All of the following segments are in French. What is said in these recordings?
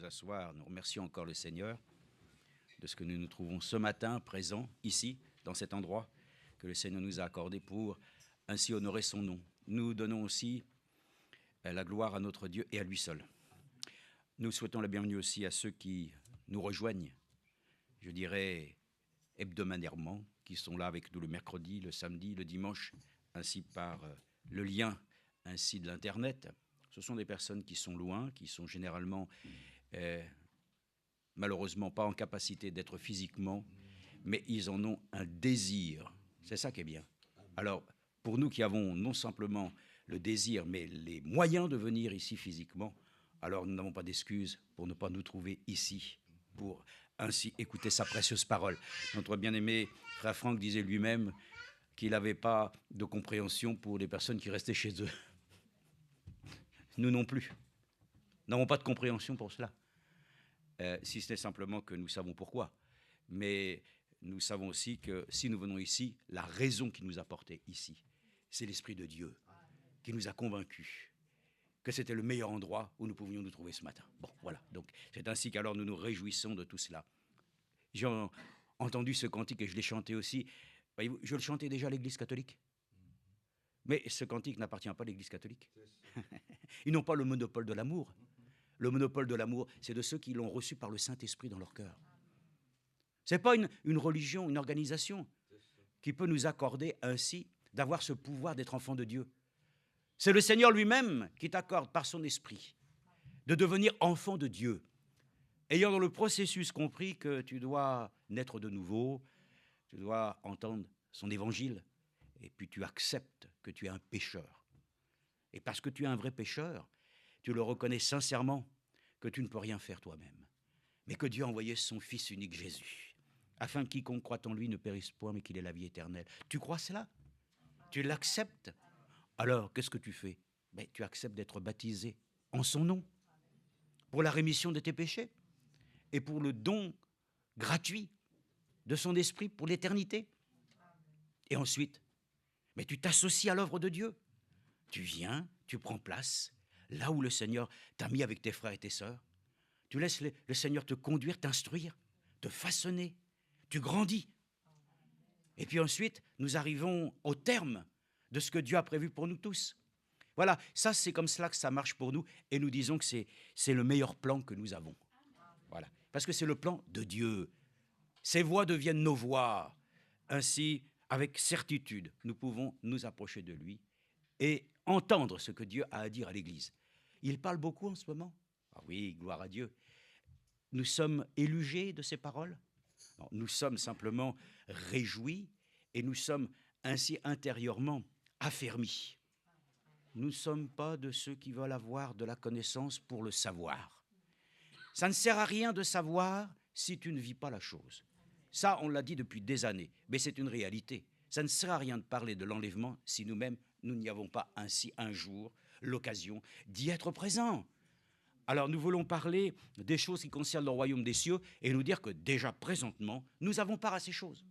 asseoir. Nous remercions encore le Seigneur de ce que nous nous trouvons ce matin présents ici, dans cet endroit que le Seigneur nous a accordé pour ainsi honorer son nom. Nous donnons aussi la gloire à notre Dieu et à lui seul. Nous souhaitons la bienvenue aussi à ceux qui nous rejoignent, je dirais hebdomadairement, qui sont là avec nous le mercredi, le samedi, le dimanche, ainsi par le lien ainsi de l'Internet. Ce sont des personnes qui sont loin, qui sont généralement malheureusement pas en capacité d'être physiquement, mais ils en ont un désir. C'est ça qui est bien. Alors, pour nous qui avons non simplement le désir, mais les moyens de venir ici physiquement, alors nous n'avons pas d'excuses pour ne pas nous trouver ici, pour ainsi écouter sa précieuse parole. Notre bien-aimé frère Franck disait lui-même qu'il n'avait pas de compréhension pour les personnes qui restaient chez eux. Nous non plus. Nous n'avons pas de compréhension pour cela. Si ce n'est simplement que nous savons pourquoi. Mais nous savons aussi que si nous venons ici, la raison qui nous a portés ici, c'est l'Esprit de Dieu qui nous a convaincus que c'était le meilleur endroit où nous pouvions nous trouver ce matin. Bon, voilà. Donc, c'est ainsi qu'alors nous nous réjouissons de tout cela. J'ai entendu ce cantique et je l'ai chanté aussi. Voyez-vous, je le chantais déjà à l'Église catholique. Mais ce cantique n'appartient pas à l'Église catholique. Ils n'ont pas le monopole de l'amour. Le monopole de l'amour, c'est de ceux qui l'ont reçu par le Saint-Esprit dans leur cœur. Ce n'est pas une religion, une organisation qui peut nous accorder ainsi d'avoir ce pouvoir d'être enfant de Dieu. C'est le Seigneur lui-même qui t'accorde par son esprit de devenir enfant de Dieu, ayant dans le processus compris que tu dois naître de nouveau, tu dois entendre son évangile, et puis tu acceptes que tu es un pécheur. Et parce que tu es un vrai pécheur, tu le reconnais sincèrement que tu ne peux rien faire toi-même, mais que Dieu a envoyé son Fils unique Jésus, afin que quiconque croit en lui ne périsse point, mais qu'il ait la vie éternelle. Tu crois cela? Tu l'acceptes? Alors, qu'est-ce que tu fais? Tu acceptes d'être baptisé en son nom, pour la rémission de tes péchés, et pour le don gratuit de son esprit pour l'éternité. Et ensuite, tu t'associes à l'œuvre de Dieu. Tu viens, tu prends place, là où le Seigneur t'a mis avec tes frères et tes sœurs. Tu laisses le Seigneur te conduire, t'instruire, te façonner. Tu grandis. Et puis ensuite, nous arrivons au terme de ce que Dieu a prévu pour nous tous. Voilà, ça c'est comme cela que ça marche pour nous. Et nous disons que c'est le meilleur plan que nous avons. Voilà, parce que c'est le plan de Dieu. Ses voies deviennent nos voies. Ainsi, avec certitude, nous pouvons nous approcher de lui et entendre ce que Dieu a à dire à l'Église. Il parle beaucoup en ce moment. Ah oui, gloire à Dieu. Nous sommes élugés de ces paroles. Non, nous sommes simplement réjouis et nous sommes ainsi intérieurement affermis. Nous ne sommes pas de ceux qui veulent avoir de la connaissance pour le savoir. Ça ne sert à rien de savoir si tu ne vis pas la chose. Ça, on l'a dit depuis des années, mais c'est une réalité. Ça ne sert à rien de parler de l'enlèvement si nous-mêmes, nous n'y avons pas ainsi un jour l'occasion d'y être présents. Alors nous voulons parler des choses qui concernent le royaume des cieux et nous dire que déjà présentement, nous avons part à ces choses.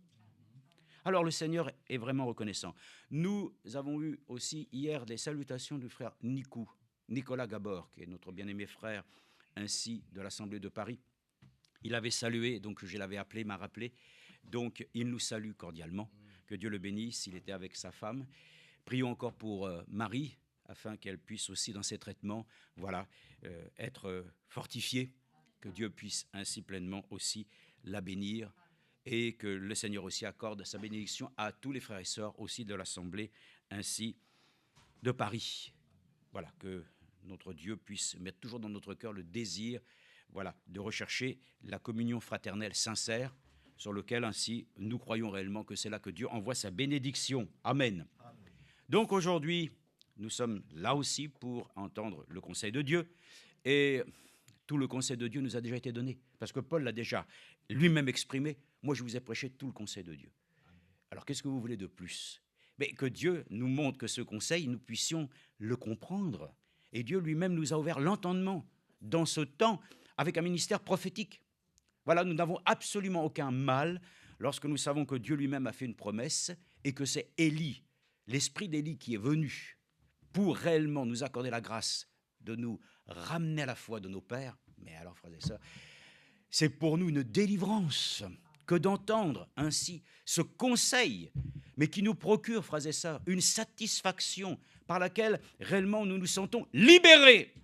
Alors le Seigneur est vraiment reconnaissant. Nous avons eu aussi hier les salutations du frère Nicolas Gabor, qui est notre bien-aimé frère, ainsi de l'Assemblée de Paris. Il avait salué, donc je l'avais appelé, m'a rappelé. Donc il nous salue cordialement. Que Dieu le bénisse, il était avec sa femme. Prions encore pour Marie, afin qu'elle puisse aussi dans ses traitements, être fortifiée, que Dieu puisse ainsi pleinement aussi la bénir et que le Seigneur aussi accorde sa bénédiction à tous les frères et sœurs aussi de l'Assemblée ainsi de Paris. Voilà, que notre Dieu puisse mettre toujours dans notre cœur le désir, de rechercher la communion fraternelle sincère sur lequel ainsi nous croyons réellement que c'est là que Dieu envoie sa bénédiction. Amen. Amen. Donc aujourd'hui, nous sommes là aussi pour entendre le conseil de Dieu. Et tout le conseil de Dieu nous a déjà été donné. Parce que Paul l'a déjà lui-même exprimé. Moi, je vous ai prêché tout le conseil de Dieu. Alors, qu'est-ce que vous voulez de plus? Mais que Dieu nous montre que ce conseil, nous puissions le comprendre. Et Dieu lui-même nous a ouvert l'entendement dans ce temps avec un ministère prophétique. Voilà, nous n'avons absolument aucun mal lorsque nous savons que Dieu lui-même a fait une promesse et que c'est Élie, l'esprit d'Élie qui est venu pour réellement nous accorder la grâce de nous ramener à la foi de nos pères. Mais alors, frères et sœurs, c'est pour nous une délivrance que d'entendre ainsi ce conseil, mais qui nous procure, frères et sœurs, une satisfaction par laquelle réellement nous nous sentons libérés.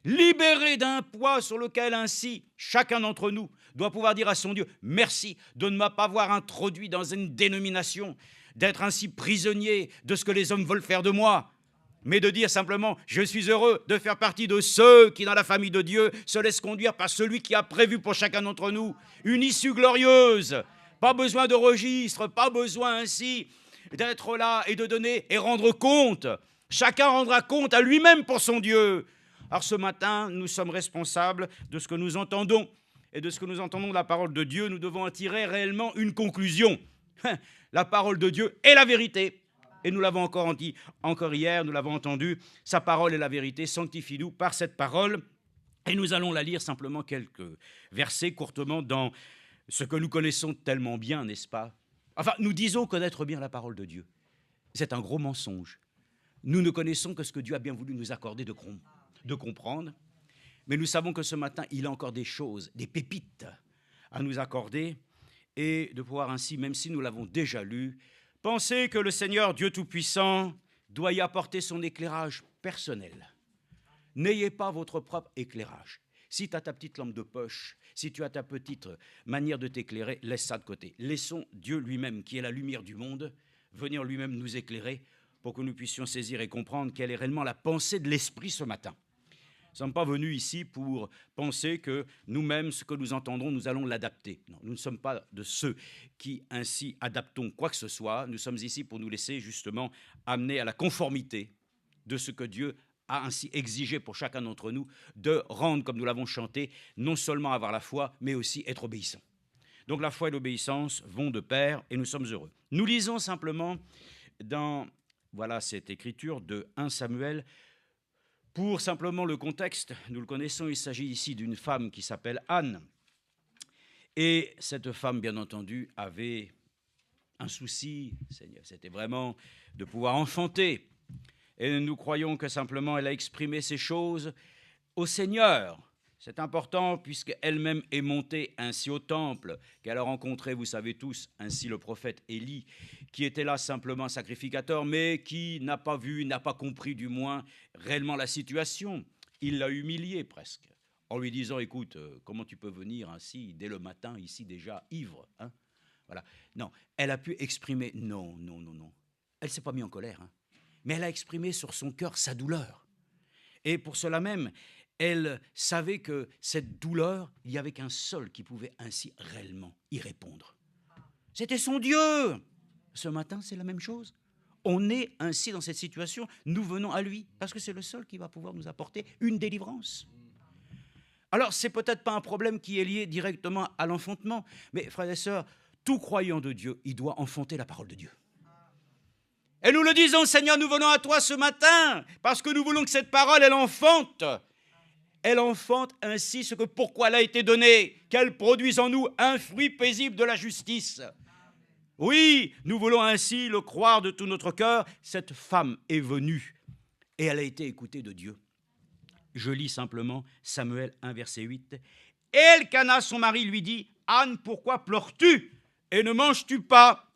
Libérés d'un poids sur lequel ainsi chacun d'entre nous doit pouvoir dire à son Dieu « Merci de ne m'avoir introduit dans une dénomination, d'être ainsi prisonnier de ce que les hommes veulent faire de moi. » Mais de dire simplement, je suis heureux de faire partie de ceux qui, dans la famille de Dieu, se laissent conduire par celui qui a prévu pour chacun d'entre nous une issue glorieuse. Pas besoin de registre, pas besoin ainsi d'être là et de donner et rendre compte. Chacun rendra compte à lui-même pour son Dieu. Alors ce matin, nous sommes responsables de ce que nous entendons. Et de ce que nous entendons de la parole de Dieu, nous devons en tirer réellement une conclusion. La parole de Dieu est la vérité. Et nous l'avons encore dit, encore hier, nous l'avons entendu, sa parole est la vérité, sanctifie-nous par cette parole. Et nous allons la lire simplement quelques versets courtement dans ce que nous connaissons tellement bien, n'est-ce pas? Enfin, nous disons connaître bien la parole de Dieu. C'est un gros mensonge. Nous ne connaissons que ce que Dieu a bien voulu nous accorder de comprendre. Mais nous savons que ce matin, il a encore des choses, des pépites à nous accorder et de pouvoir ainsi, même si nous l'avons déjà lu, penser que le Seigneur, Dieu Tout-Puissant, doit y apporter son éclairage personnel. N'ayez pas votre propre éclairage. Si tu as ta petite lampe de poche, si tu as ta petite manière de t'éclairer, laisse ça de côté. Laissons Dieu lui-même, qui est la lumière du monde, venir lui-même nous éclairer pour que nous puissions saisir et comprendre quelle est réellement la pensée de l'Esprit ce matin. Nous ne sommes pas venus ici pour penser que nous-mêmes, ce que nous entendrons, nous allons l'adapter. Non, nous ne sommes pas de ceux qui ainsi adaptons quoi que ce soit. Nous sommes ici pour nous laisser justement amener à la conformité de ce que Dieu a ainsi exigé pour chacun d'entre nous, de rendre, comme nous l'avons chanté, non seulement avoir la foi, mais aussi être obéissant. Donc la foi et l'obéissance vont de pair et nous sommes heureux. Nous lisons simplement dans cette écriture de 1 Samuel. Pour simplement le contexte, nous le connaissons, il s'agit ici d'une femme qui s'appelle Anne. Et cette femme, bien entendu, avait un souci, Seigneur, c'était vraiment de pouvoir enfanter. Et nous croyons que simplement elle a exprimé ces choses au Seigneur. C'est important puisqu'elle-même est montée ainsi au temple, qu'elle a rencontré, vous savez tous, ainsi le prophète Élie, qui était là simplement sacrificateur, mais qui n'a pas vu, n'a pas compris du moins réellement la situation. Il l'a humilié presque, en lui disant, écoute, comment tu peux venir ainsi dès le matin, ici déjà ivre, hein? Voilà. Non, elle a pu exprimer, non. Elle ne s'est pas mise en colère, hein, mais elle a exprimé sur son cœur sa douleur. Et pour cela même, elle savait que cette douleur, il n'y avait qu'un seul qui pouvait ainsi réellement y répondre. C'était son Dieu. Ce matin, c'est la même chose. On est ainsi dans cette situation, nous venons à lui, parce que c'est le seul qui va pouvoir nous apporter une délivrance. Alors, c'est peut-être pas un problème qui est lié directement à l'enfantement, mais frères et sœurs, tout croyant de Dieu, il doit enfanter la parole de Dieu. Et nous le disons, Seigneur, nous venons à toi ce matin, parce que nous voulons que cette parole, elle enfante. Elle enfante ainsi ce que pourquoi elle a été donnée, qu'elle produise en nous un fruit paisible de la justice. Oui, nous voulons ainsi le croire de tout notre cœur. Cette femme est venue et elle a été écoutée de Dieu. Je lis simplement Samuel 1, verset 8. « Elkana, son mari, lui dit, « Anne, pourquoi pleures-tu et ne manges-tu pas?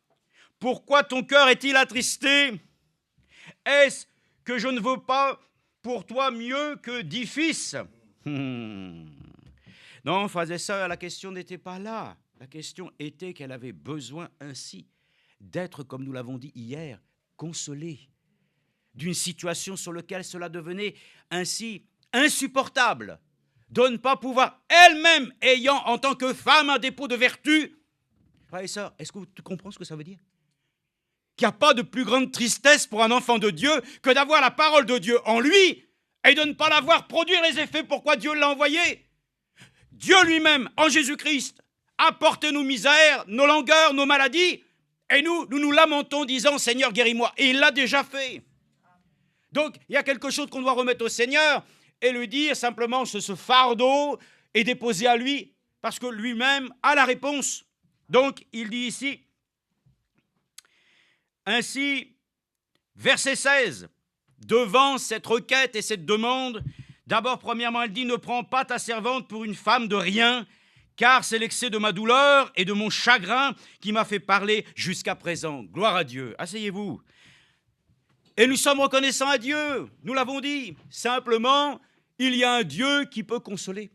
Pourquoi ton cœur est-il attristé? Est-ce que je ne veux pas pour toi mieux que 10 fils ?» Non, frères et sœurs, la question n'était pas là. La question était qu'elle avait besoin ainsi d'être, comme nous l'avons dit hier, consolée d'une situation sur laquelle cela devenait ainsi insupportable, de ne pas pouvoir elle-même, ayant en tant que femme un dépôt de vertu. Frères et sœurs, est-ce que tu comprends ce que ça veut dire? Qu'il n'y a pas de plus grande tristesse pour un enfant de Dieu que d'avoir la parole de Dieu en lui et de ne pas la voir produire les effets pourquoi Dieu l'a envoyé. Dieu lui-même, en Jésus-Christ, a porté nos misères, nos langueurs, nos maladies, et nous lamentons disant, Seigneur, guéris-moi. Et il l'a déjà fait. Donc, il y a quelque chose qu'on doit remettre au Seigneur et lui dire simplement, ce fardeau est déposé à lui, parce que lui-même a la réponse. Donc, il dit ici, ainsi, verset 16, devant cette requête et cette demande, D'abord, premièrement, elle dit, ne prends pas ta servante pour une femme de rien, car c'est l'excès de ma douleur et de mon chagrin qui m'a fait parler jusqu'à présent. Gloire à Dieu. Asseyez-vous. Et nous sommes reconnaissants à Dieu, nous l'avons dit. Simplement, il y a un Dieu qui peut consoler.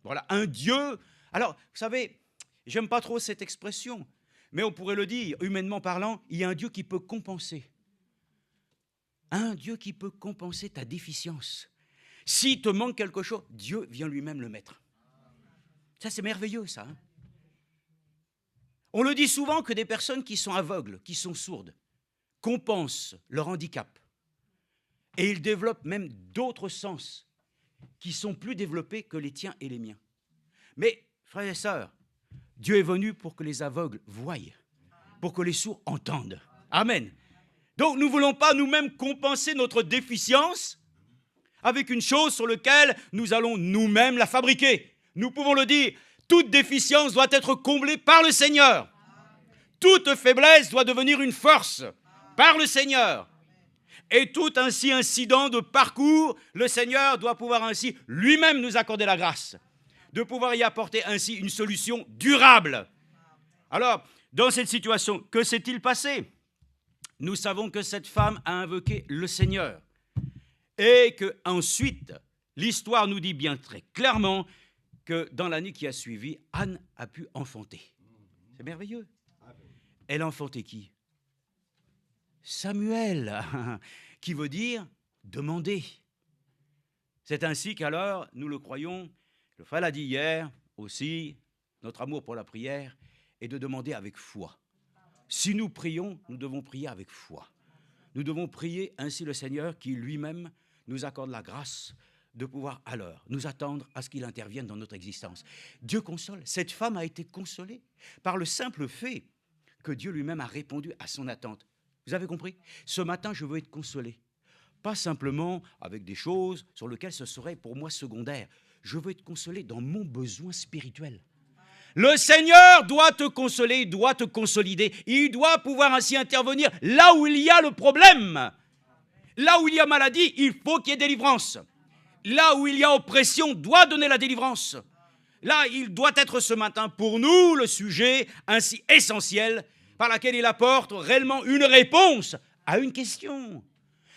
Voilà, un Dieu. Alors, vous savez, j'aime pas trop cette expression, mais on pourrait le dire, humainement parlant, il y a un Dieu qui peut compenser. Un Dieu qui peut compenser ta déficience. S'il te manque quelque chose, Dieu vient lui-même le mettre. Ça, c'est merveilleux, ça. Hein. On le dit souvent que des personnes qui sont aveugles, qui sont sourdes, compensent leur handicap. Et ils développent même d'autres sens qui sont plus développés que les tiens et les miens. Mais, frères et sœurs, Dieu est venu pour que les aveugles voient, pour que les sourds entendent. Amen. Donc, nous ne voulons pas nous-mêmes compenser notre déficience avec une chose sur laquelle nous allons nous-mêmes la fabriquer. Nous pouvons le dire, toute déficience doit être comblée par le Seigneur. Toute faiblesse doit devenir une force par le Seigneur. Et tout ainsi incident de parcours, le Seigneur doit pouvoir ainsi lui-même nous accorder la grâce de pouvoir y apporter ainsi une solution durable. Alors, dans cette situation, que s'est-il passé? Nous savons que cette femme a invoqué le Seigneur et qu'ensuite, l'histoire nous dit bien très clairement que dans l'année qui a suivi, Anne a pu enfanter. C'est merveilleux. Elle a enfanté qui? Samuel, qui veut dire demander. C'est ainsi qu'alors, nous le croyons, le frère l'a dit hier aussi, notre amour pour la prière est de demander avec foi. Si nous prions, nous devons prier avec foi. Nous devons prier ainsi le Seigneur qui lui-même nous accorde la grâce de pouvoir alors nous attendre à ce qu'il intervienne dans notre existence. Dieu console. Cette femme a été consolée par le simple fait que Dieu lui-même a répondu à son attente. Vous avez compris? Ce matin, je veux être consolé. Pas simplement avec des choses sur lesquelles ce serait pour moi secondaire. Je veux être consolé dans mon besoin spirituel. Le Seigneur doit te consoler, il doit te consolider. Il doit pouvoir ainsi intervenir là où il y a le problème. Là où il y a maladie, il faut qu'il y ait délivrance. Là où il y a oppression, doit donner la délivrance. Là, il doit être ce matin pour nous le sujet ainsi essentiel par laquelle il apporte réellement une réponse à une question.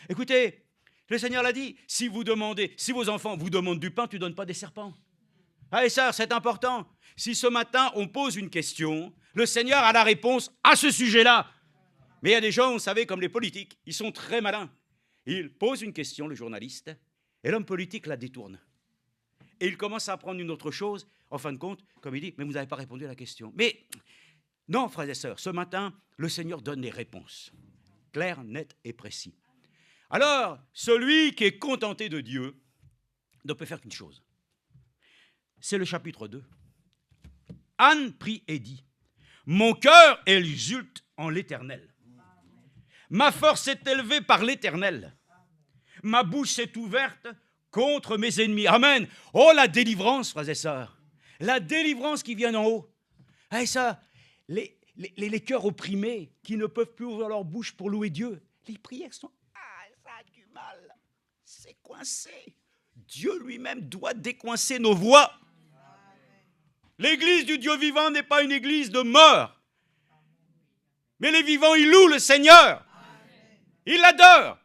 Écoutez, le Seigneur l'a dit, si vos enfants vous demandent du pain, tu ne donnes pas des serpents. Ah, et ça, c'est important. Si ce matin, on pose une question, le Seigneur a la réponse à ce sujet-là. Mais il y a des gens, vous savez, comme les politiques, ils sont très malins. Ils posent une question, le journaliste, et l'homme politique la détourne. Et il commence à apprendre une autre chose. En fin de compte, comme il dit, mais vous n'avez pas répondu à la question. Mais non, frères et sœurs, ce matin, le Seigneur donne les réponses. Claires, nettes et précises. Alors, celui qui est contenté de Dieu ne peut faire qu'une chose. C'est le chapitre 2. Anne prie et dit, « Mon cœur exulte en l'Éternel. Ma force est élevée par l'Éternel. Ma bouche s'est ouverte contre mes ennemis. » Amen. Oh, la délivrance, frères et sœurs. La délivrance qui vient d'en haut. Et ça, les cœurs opprimés qui ne peuvent plus ouvrir leur bouche pour louer Dieu. Les prières sont... Ah, ça a du mal. C'est coincé. Dieu lui-même doit décoincer nos voix. L'église du Dieu vivant n'est pas une église de morts. Mais les vivants, ils louent le Seigneur. Ils l'adorent.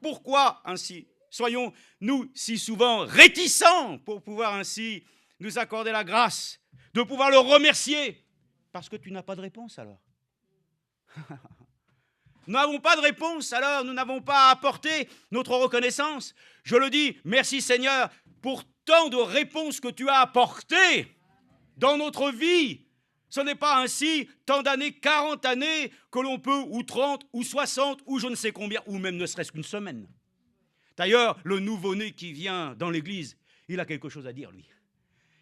Pourquoi ainsi soyons-nous si souvent réticents pour pouvoir ainsi nous accorder la grâce de pouvoir le remercier? Parce que tu n'as pas de réponse alors. Nous n'avons pas de réponse alors, nous n'avons pas à apporter notre reconnaissance. Je le dis, merci Seigneur pour tant de réponses que tu as apportées dans notre vie. Ce n'est pas ainsi tant d'années, 40 années que l'on peut, ou 30, ou 60, ou je ne sais combien, ou même ne serait-ce qu'une semaine. D'ailleurs, le nouveau-né qui vient dans l'église, il a quelque chose à dire, lui.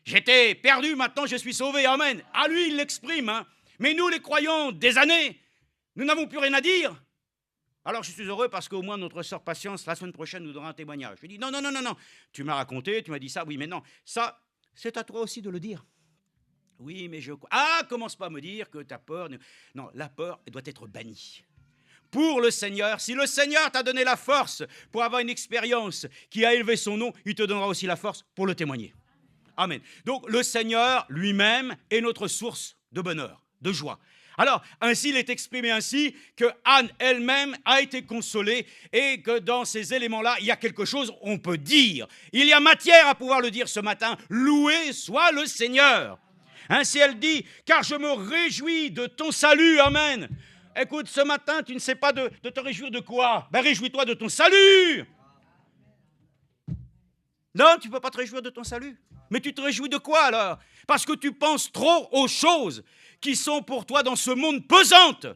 J'étais perdu, maintenant je suis sauvé, amen. À lui, il l'exprime. Hein. Mais nous, les croyants des années, nous n'avons plus rien à dire. Alors je suis heureux parce qu'au moins notre sœur Patience, la semaine prochaine, nous donnera un témoignage. Je lui dis, non, tu m'as raconté, tu m'as dit ça, oui, mais non, ça, c'est à toi aussi de le dire. Oui, mais je... Ah, commence pas à me dire que ta peur... Non, la peur elle doit être bannie. pour le Seigneur. Si le Seigneur t'a donné la force pour avoir une expérience qui a élevé son nom, il te donnera aussi la force pour le témoigner. Amen. Donc le Seigneur lui-même est notre source de bonheur, de joie. Alors, ainsi, il est exprimé ainsi que Anne elle-même a été consolée et que dans ces éléments-là, il y a quelque chose on peut dire. Il y a matière à pouvoir le dire ce matin. Loué soit le Seigneur. Ainsi, elle dit, car je me réjouis de ton salut. Amen. Écoute, ce matin, tu ne sais pas de te réjouir de quoi? Ben, réjouis-toi de ton salut. Non, tu ne peux pas te réjouir de ton salut. Mais tu te réjouis de quoi alors? Parce que tu penses trop aux choses qui sont pour toi dans ce monde pesantes.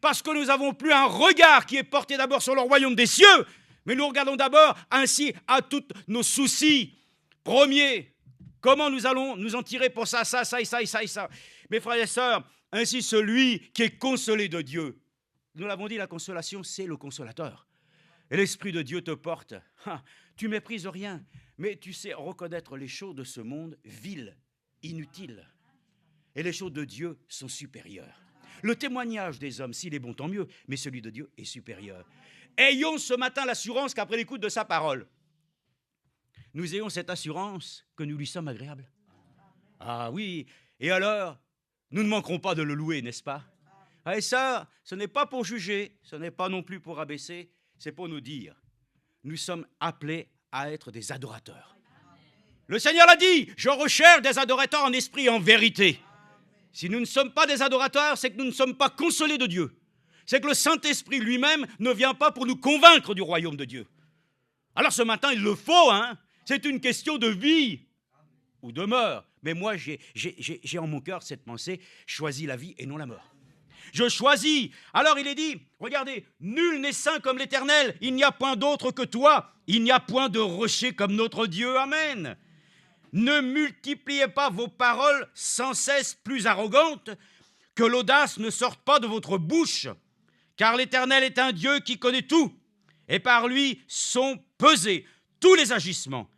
Parce que nous n'avons plus un regard qui est porté d'abord sur le royaume des cieux, mais nous regardons d'abord ainsi à tous nos soucis premiers. Comment nous allons nous en tirer pour ça, ça, ça et ça et ça et ça. Mes frères et sœurs, ainsi celui qui est consolé de Dieu. Nous l'avons dit, la consolation, c'est le consolateur. Et l'Esprit de Dieu te porte. Tu méprises rien, mais tu sais reconnaître les choses de ce monde viles, inutiles. Et les choses de Dieu sont supérieures. Le témoignage des hommes, s'il est bon, tant mieux, mais celui de Dieu est supérieur. Ayons ce matin l'assurance qu'après l'écoute de sa parole, nous ayons cette assurance que nous lui sommes agréables. Ah oui, et alors, nous ne manquerons pas de le louer, n'est-ce pas? Et ça, ce n'est pas pour juger, ce n'est pas non plus pour abaisser, c'est pour nous dire, nous sommes appelés à être des adorateurs. Le Seigneur l'a dit, je recherche des adorateurs en esprit et en vérité. Si nous ne sommes pas des adorateurs, c'est que nous ne sommes pas consolés de Dieu. C'est que le Saint-Esprit lui-même ne vient pas pour nous convaincre du royaume de Dieu. Alors ce matin, il le faut, hein. C'est une question de vie ou de mort. Mais moi, j'ai en mon cœur cette pensée, choisis la vie et non la mort. Je choisis. Alors il est dit, regardez, nul n'est saint comme l'Éternel, il n'y a point d'autre que toi, il n'y a point de rocher comme notre Dieu. Amen. Ne multipliez pas vos paroles sans cesse plus arrogantes, que l'audace ne sorte pas de votre bouche, car l'Éternel est un Dieu qui connaît tout, et par lui sont pesés tous les agissements.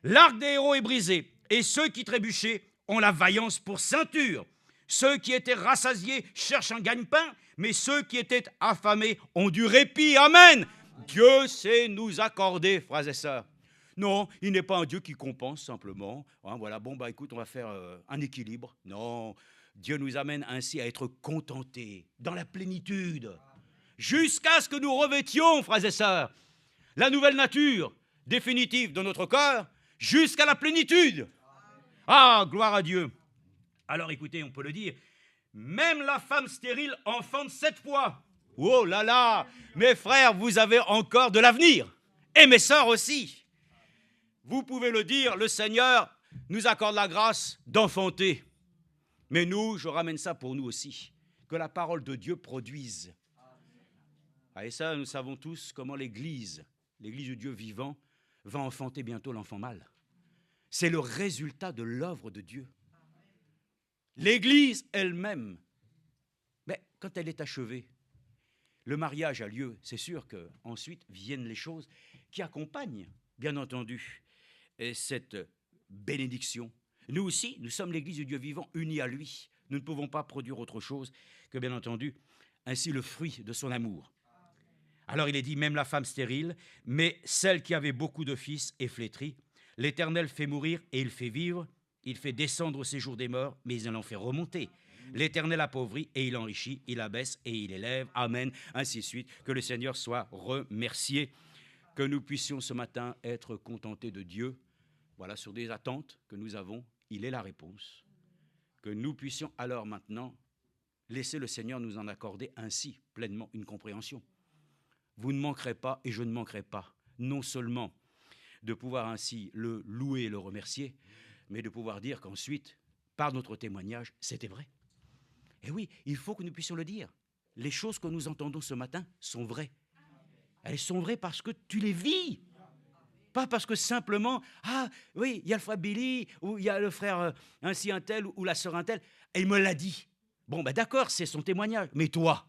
L'arc des héros est brisé, et ceux qui trébuchaient ont la vaillance pour ceinture. Ceux qui étaient rassasiés cherchent un gagne-pain, mais ceux qui étaient affamés ont du répit. Amen. Dieu sait nous accorder, frères et sœurs. Non, il n'est pas un Dieu qui compense simplement. Hein, voilà, bon, bah écoute, on va faire un équilibre. Non, Dieu nous amène ainsi à être contentés dans la plénitude, jusqu'à ce que nous revêtions, frères et sœurs, la nouvelle nature définitive de notre corps, jusqu'à la plénitude. Ah, gloire à Dieu. Alors écoutez, on peut le dire, même la femme stérile enfante 7 fois. Oh là là, mes frères, vous avez encore de l'avenir. Et mes sœurs aussi. Vous pouvez le dire, le Seigneur nous accorde la grâce d'enfanter. Mais nous, je ramène ça pour nous aussi, que la parole de Dieu produise. Ah, et ça, nous savons tous comment l'Église du Dieu vivant, va enfanter bientôt l'enfant mâle. C'est le résultat de l'œuvre de Dieu. L'Église elle-même, mais quand elle est achevée, le mariage a lieu, c'est sûr qu'ensuite viennent les choses qui accompagnent, bien entendu, cette bénédiction. Nous aussi, nous sommes l'Église du Dieu vivant, unis à lui. Nous ne pouvons pas produire autre chose que, bien entendu, ainsi le fruit de son amour. Alors il est dit, même la femme stérile, mais celle qui avait beaucoup de fils est flétrie. L'Éternel fait mourir et il fait vivre. Il fait descendre au séjour des morts, mais il en fait remonter. L'Éternel appauvrit et il enrichit, il abaisse et il élève. Amen. Ainsi de suite. Que le Seigneur soit remercié. Que nous puissions ce matin être contentés de Dieu. Voilà, sur des attentes que nous avons, il est la réponse. Que nous puissions alors maintenant laisser le Seigneur nous en accorder ainsi pleinement une compréhension. Vous ne manquerez pas et je ne manquerai pas, non seulement de pouvoir ainsi le louer et le remercier, mais de pouvoir dire qu'ensuite, par notre témoignage, c'était vrai. Et oui, il faut que nous puissions le dire. Les choses que nous entendons ce matin sont vraies. Elles sont vraies parce que tu les vis. Pas parce que simplement, ah oui, il y a le frère Billy, ou il y a le frère ainsi un tel, ou la sœur un tel, et il me l'a dit. Bon, ben d'accord, c'est son témoignage. Mais toi,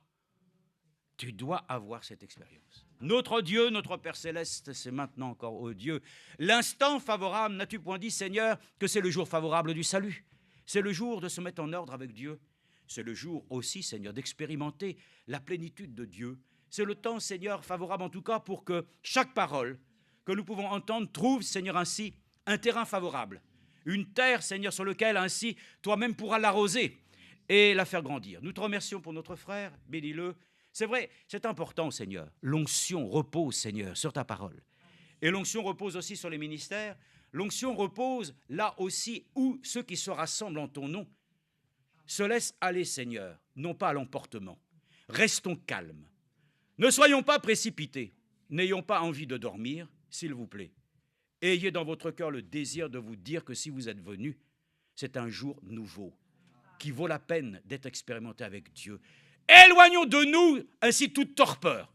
tu dois avoir cette expérience. Notre Dieu, notre Père Céleste, c'est maintenant encore, oh Dieu, l'instant favorable, n'as-tu point dit, Seigneur, que c'est le jour favorable du salut? C'est le jour de se mettre en ordre avec Dieu. C'est le jour aussi, Seigneur, d'expérimenter la plénitude de Dieu, C'est le temps, Seigneur, favorable en tout cas pour que chaque parole que nous pouvons entendre trouve, Seigneur, ainsi un terrain favorable. Une terre, Seigneur, sur laquelle ainsi toi-même pourras l'arroser et la faire grandir. Nous te remercions pour notre frère, bénis-le. C'est vrai, c'est important, Seigneur. L'onction repose, Seigneur, sur ta parole. Et l'onction repose aussi sur les ministères. L'onction repose là aussi où ceux qui se rassemblent en ton nom se laissent aller, Seigneur, non pas à l'emportement. Restons calmes. Ne soyons pas précipités. N'ayons pas envie de dormir, s'il vous plaît. Ayez dans votre cœur le désir de vous dire que si vous êtes venus, c'est un jour nouveau qui vaut la peine d'être expérimenté avec Dieu. Éloignons de nous ainsi toute torpeur,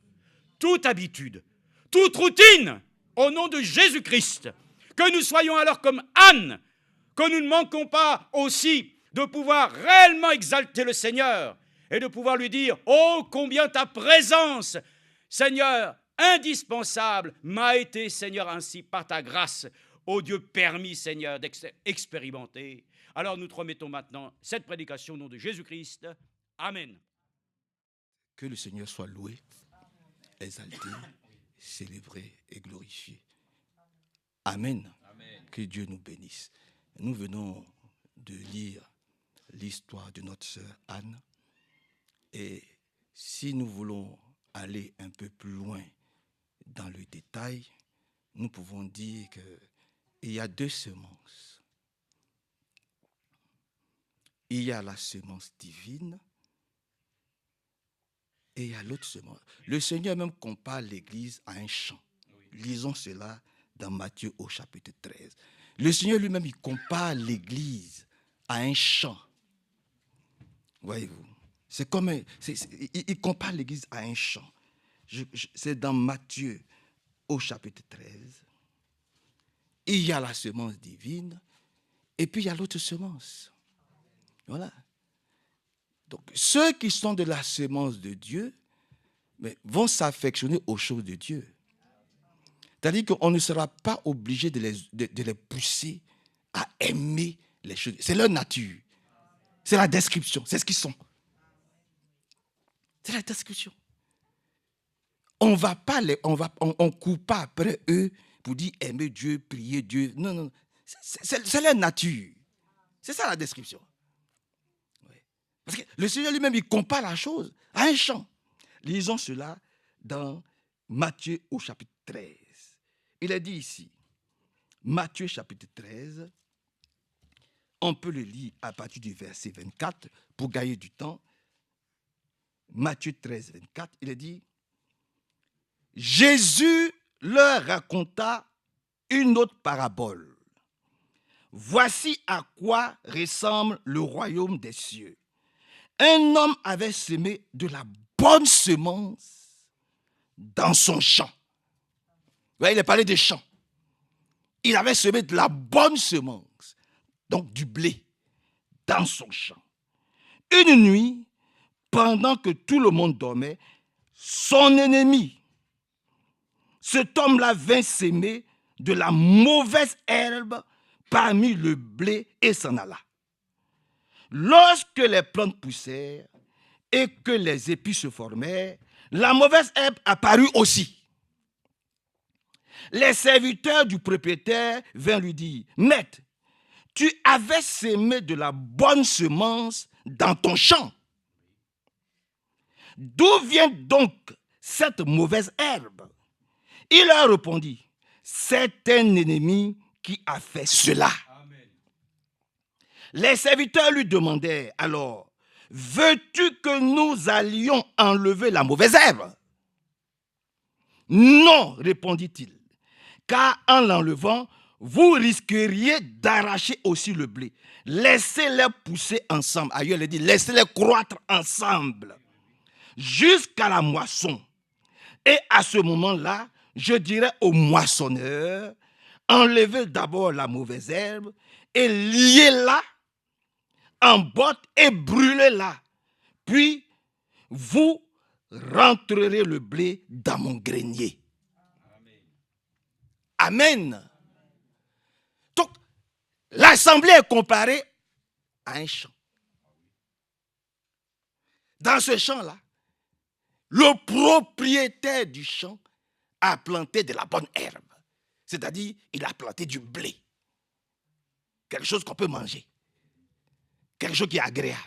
toute habitude, toute routine, au nom de Jésus-Christ. Que nous soyons alors comme Anne, que nous ne manquons pas aussi de pouvoir réellement exalter le Seigneur et de pouvoir lui dire « Oh, combien ta présence, Seigneur, indispensable, m'a été, Seigneur, ainsi par ta grâce, ô Dieu permis, Seigneur, d'expérimenter. » Alors nous te remettons maintenant cette prédication au nom de Jésus-Christ. Amen. Que le Seigneur soit loué, exalté, célébré et glorifié. Amen. Amen. Que Dieu nous bénisse. Nous venons de lire l'histoire de notre sœur Anne. Et si nous voulons aller un peu plus loin dans le détail, nous pouvons dire qu'il y a deux semences. Il y a la semence divine et il y a l'autre semence. Le Seigneur même compare l'Église à un champ. Lisons cela dans Matthieu au chapitre 13. Le Seigneur lui-même, il compare l'Église à un champ. Voyez-vous, c'est comme il compare l'Église à un champ. C'est dans Matthieu au chapitre 13. Il y a la semence divine et puis il y a l'autre semence. Voilà. Donc, ceux qui sont de la semence de Dieu vont s'affectionner aux choses de Dieu. C'est-à-dire qu'on ne sera pas obligé de les pousser à aimer les choses. C'est leur nature. C'est la description. C'est ce qu'ils sont. C'est la description. On ne court pas après eux pour dire aimer Dieu, prier Dieu. Non, non. C'est leur nature. C'est ça la description. Parce que le Seigneur lui-même, il compare la chose à un champ. Lisons cela dans Matthieu au chapitre 13. Il est dit ici, Matthieu chapitre 13, on peut le lire à partir du verset 24 pour gagner du temps. Matthieu 13, 24, il est dit, Jésus leur raconta une autre parabole. Voici à quoi ressemble le royaume des cieux. Un homme avait semé de la bonne semence dans son champ. Ouais, il a parlé des champs. Il avait semé de la bonne semence, donc du blé, dans son champ. Une nuit, pendant que tout le monde dormait, son ennemi, cet homme-là vint s'aimer de la mauvaise herbe parmi le blé et s'en alla. Lorsque les plantes poussèrent et que les épis se formèrent, la mauvaise herbe apparut aussi. Les serviteurs du propriétaire vinrent lui dire, « Maître, tu avais semé de la bonne semence dans ton champ. D'où vient donc cette mauvaise herbe ?» Il leur répondit, « C'est un ennemi qui a fait cela. » Les serviteurs lui demandèrent alors, « Veux-tu que nous allions enlever la mauvaise herbe ?» « Non, répondit-il, car en l'enlevant, vous risqueriez d'arracher aussi le blé. Laissez-les pousser ensemble. » Ailleurs, il dit, « Laissez-les croître ensemble jusqu'à la moisson. Et à ce moment-là, je dirai au moissonneur, enlevez d'abord la mauvaise herbe et liez-la en botte et brûlez-la. Puis, vous rentrerez le blé dans mon grenier. » Amen. Donc, l'assemblée est comparée à un champ. Dans ce champ-là, le propriétaire du champ a planté de la bonne herbe. C'est-à-dire, il a planté du blé. Quelque chose qu'on peut manger. Quelque chose qui est agréable.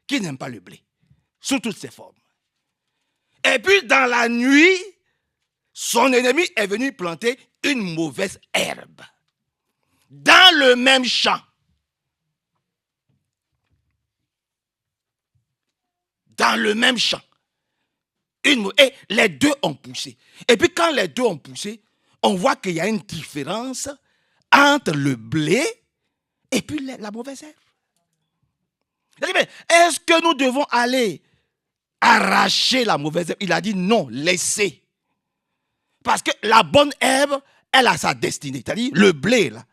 Qui n'aime pas le blé? Sous toutes ses formes. Et puis, dans la nuit, son ennemi est venu planter une mauvaise herbe. Dans le même champ. Dans le même champ. Et les deux ont poussé. Et puis quand les deux ont poussé, on voit qu'il y a une différence entre le blé et puis la mauvaise herbe. Est-ce que nous devons aller arracher la mauvaise herbe? Il a dit non, laissez. Parce que la bonne herbe, elle a sa destinée. C'est-à-dire le blé, là,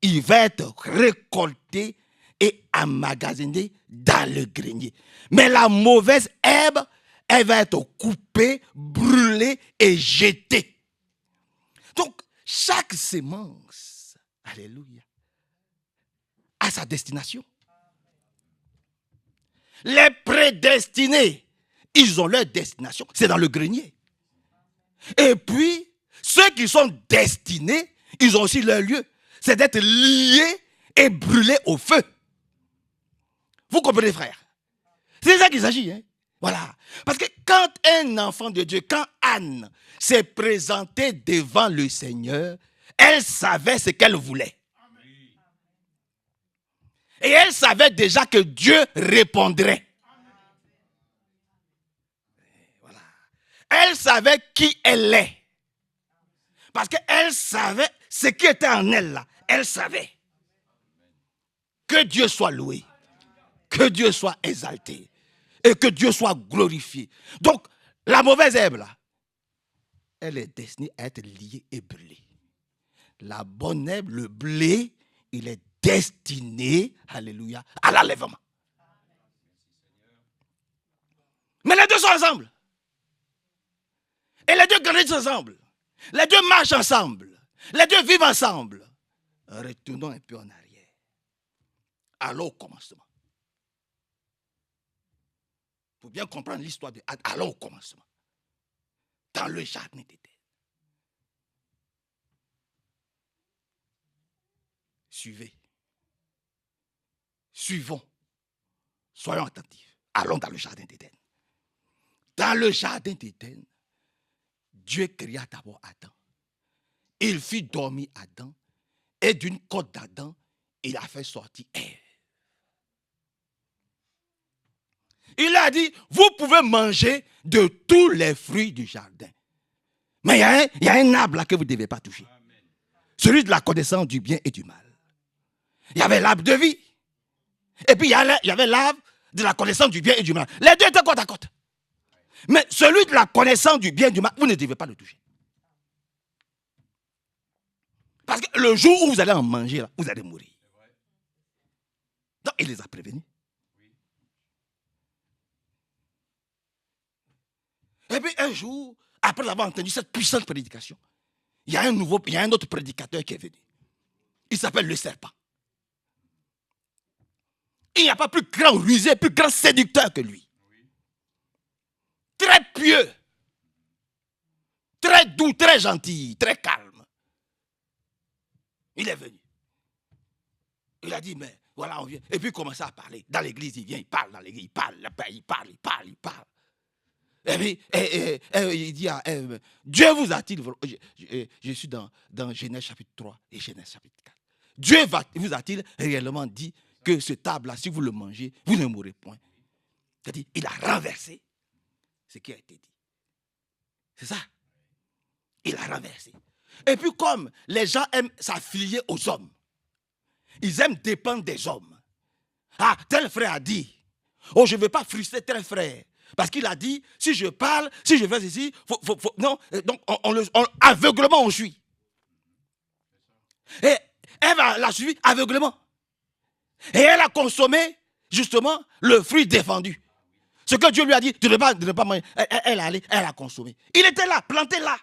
il va être récolté et emmagasiné dans le grenier. Mais la mauvaise herbe, elle va être coupée, brûlée et jetée. Donc, chaque sémence, alléluia, a sa destination. Les prédestinés, ils ont leur destination, c'est dans le grenier. Et puis, ceux qui sont destinés, ils ont aussi leur lieu, c'est d'être liés et brûlés au feu. Vous comprenez, frère? C'est ça qu'il s'agit, hein? Voilà. Parce que quand un enfant de Dieu, quand Anne s'est présentée devant le Seigneur, elle savait ce qu'elle voulait. Et elle savait déjà que Dieu répondrait. Voilà. Elle savait qui elle est. Parce qu'elle savait ce qui était en elle là. Elle savait. Que Dieu soit loué. Que Dieu soit exalté. Et que Dieu soit glorifié. Donc, la mauvaise herbe là, elle est destinée à être liée et brûlée. La bonne herbe, le blé, il est destiné, alléluia, à l'enlèvement. Mais les deux sont ensemble. Et les deux grandissent ensemble. Les deux marchent ensemble. Les deux vivent ensemble. Retournons un peu en arrière. Allons au commencement. Pour bien comprendre l'histoire de Adam, allons au commencement. Dans le jardin d'Éden. Suivez. Suivons. Soyons attentifs. Allons dans le jardin d'Éden. Dans le jardin d'Éden, Dieu créa d'abord Adam. Il fit dormir Adam. Et d'une côte d'Adam, il a fait sortir Ève. Il a dit, vous pouvez manger de tous les fruits du jardin. Mais il y a un arbre là que vous ne devez pas toucher. Celui de la connaissance du bien et du mal. Il y avait l'arbre de vie. Et puis il y avait l'arbre de la connaissance du bien et du mal. Les deux étaient côte à côte. Mais celui de la connaissance du bien et du mal, vous ne devez pas le toucher. Parce que le jour où vous allez en manger, là, vous allez mourir. Donc il les a prévenus. Et puis un jour, après avoir entendu cette puissante prédication, il y a un autre prédicateur qui est venu. Il s'appelle le serpent. Il n'y a pas plus grand rusé, plus grand séducteur que lui. Très pieux, très doux, très gentil, très calme. Il est venu. Il a dit, mais voilà, on vient. Et puis il commençait à parler. Dans l'église, il vient, il parle dans l'église, il parle. Et puis, il dit à Ève, Dieu vous a-t-il... Je suis dans Genèse chapitre 3 et Genèse chapitre 4. Dieu vous a-t-il réellement dit que ce table-là, si vous le mangez, vous ne mourrez point. C'est-à-dire, il a renversé ce qui a été dit. C'est ça. Il a renversé. Et puis comme les gens aiment s'affilier aux hommes, ils aiment dépendre des hommes. Ah, tel frère a dit, oh, je ne veux pas frustrer tel frère. Parce qu'il a dit, si je parle, si je fais ceci, non, donc aveuglement on suit. Et Ève l'a suivi aveuglement. Et elle a consommé, justement, le fruit défendu. Ce que Dieu lui a dit, tu ne devais pas manger. Elle a consommé. Il était là, planté là.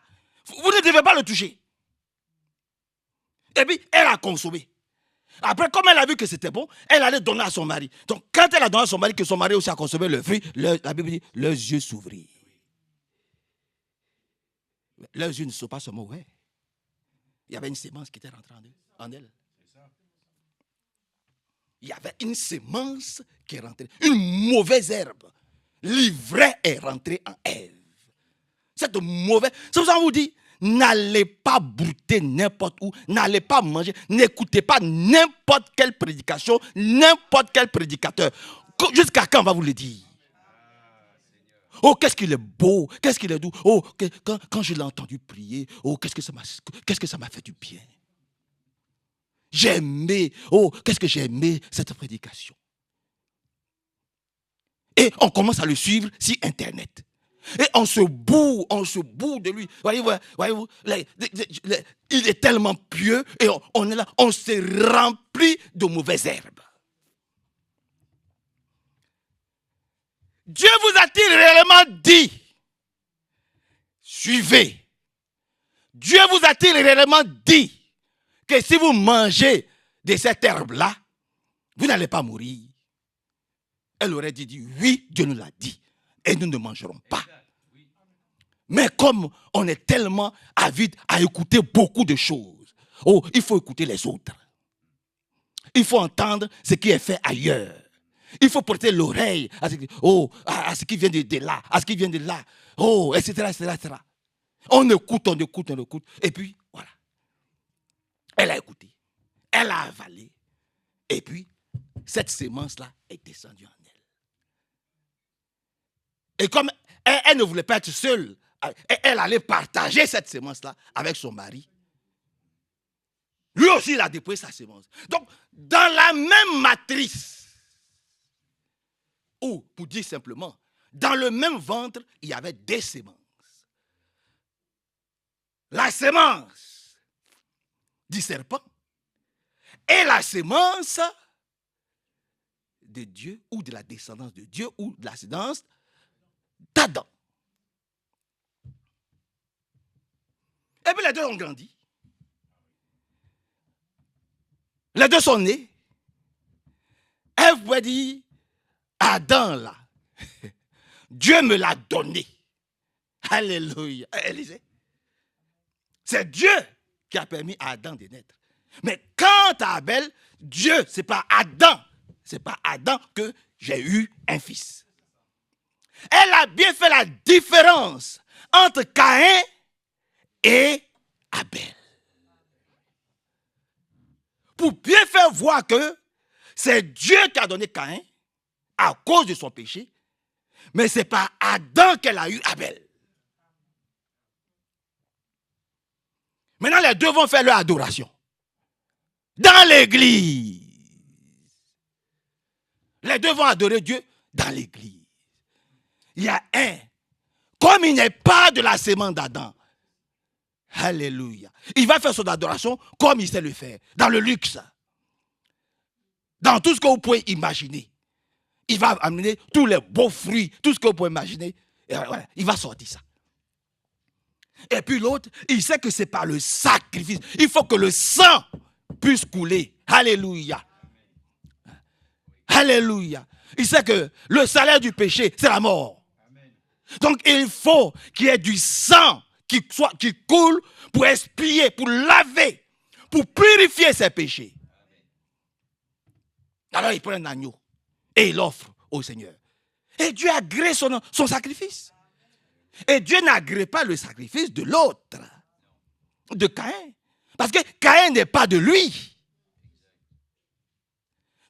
Vous ne devez pas le toucher. Et puis, elle a consommé. Après, comme elle a vu que c'était bon, elle allait donner à son mari. Donc, quand elle a donné à son mari, que son mari aussi a consommé le fruit, la Bible dit, leurs yeux s'ouvrirent. Leurs yeux ne sont pas seulement ouverts. Il y avait une sémence qui était rentrée en elle. Il y avait une sémence qui est rentrée. Une mauvaise herbe. L'ivraie est rentrée en Ève. Cette mauvaise... C'est pour ça qu'on vous dit, n'allez pas brouter n'importe où, n'allez pas manger, n'écoutez pas n'importe quelle prédication, n'importe quel prédicateur. Jusqu'à quand on va vous le dire? Oh, qu'est-ce qu'il est beau, qu'est-ce qu'il est doux. Oh, quand je l'ai entendu prier, oh, qu'est-ce que ça m'a fait du bien. J'ai aimé, oh, qu'est-ce que j'ai aimé cette prédication. Et on commence à le suivre sur Internet. Et on se bourre de lui. Voyez-vous, il est tellement pieux et on est là, on se remplit de mauvaises herbes. Dieu vous a-t-il réellement dit, suivez. Dieu vous a-t-il réellement dit que si vous mangez de cette herbe-là, vous n'allez pas mourir? Elle aurait dit, oui, Dieu nous l'a dit. Et nous ne mangerons pas. Mais comme on est tellement avide à écouter beaucoup de choses, oh, il faut écouter les autres. Il faut entendre ce qui est fait ailleurs. Il faut porter l'oreille à ce qui vient de là, à ce qui vient de là, oh, etc., etc. On écoute. Et puis, voilà. Elle a écouté. Elle a avalé. Et puis, cette sémence-là est descendue en elle. Et comme elle ne voulait pas être seule, elle allait partager cette sémence-là avec son mari. Lui aussi, il a déployé sa sémence. Donc, dans la même matrice, ou, pour dire simplement, dans le même ventre, il y avait des sémences. La sémence du serpent et la sémence de Dieu, ou de la descendance de Dieu, ou de la descendance d'Adam. Et puis les deux ont grandi. Les deux sont nés. Elle pouvait dire, Adam là, Dieu me l'a donné. Alléluia. Élisée. C'est Dieu qui a permis à Adam de naître. Mais quant à Abel, Dieu, c'est pas Adam que j'ai eu un fils. Elle a bien fait la différence entre Caïn et Abel. Pour bien faire voir que c'est Dieu qui a donné Caïn à cause de son péché, mais ce n'est pas Adam qu'elle a eu Abel. Maintenant, les deux vont faire leur adoration dans l'église. Les deux vont adorer Dieu dans l'église. Il y a un, comme il n'est pas de la sémence d'Adam, alléluia, il va faire son adoration comme il sait le faire, dans le luxe, dans tout ce que vous pouvez imaginer. Il va amener tous les beaux fruits, tout ce que vous pouvez imaginer, et voilà, il va sortir ça. Et puis l'autre, il sait que c'est par le sacrifice. Il faut que le sang puisse couler. Alléluia. Alléluia. Il sait que le salaire du péché, c'est la mort. Donc il faut qu'il y ait du sang qui coule pour expier, pour laver, pour purifier ses péchés. Alors il prend un agneau et il l'offre au Seigneur. Et Dieu agrée son sacrifice. Et Dieu n'agrée pas le sacrifice de l'autre, de Caïn. Parce que Caïn n'est pas de lui.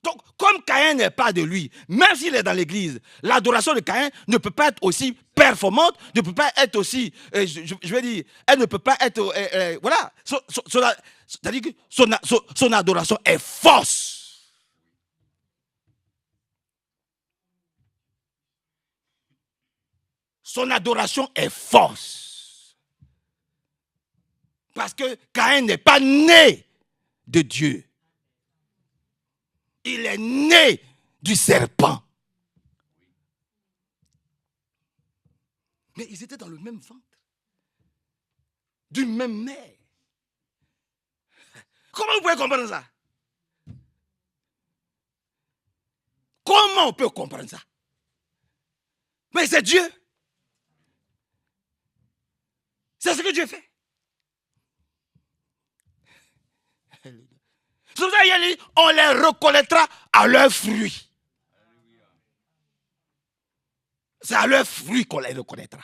Donc, comme Caïn n'est pas de lui, même s'il est dans l'église, l'adoration de Caïn ne peut pas être aussi performante, ne peut pas être aussi, je vais dire, elle ne peut pas être, voilà. C'est-à-dire que son adoration est fausse. Son adoration est fausse. Parce que Caïn n'est pas né de Dieu. Il est né du serpent. Mais ils étaient dans le même ventre. D'une même mère. Comment vous pouvez comprendre ça? Comment on peut comprendre ça? Mais c'est Dieu. C'est ce que Dieu fait. C'est pour ça qu'il dit, on les reconnaîtra à leurs fruits. C'est à leurs fruits qu'on les reconnaîtra.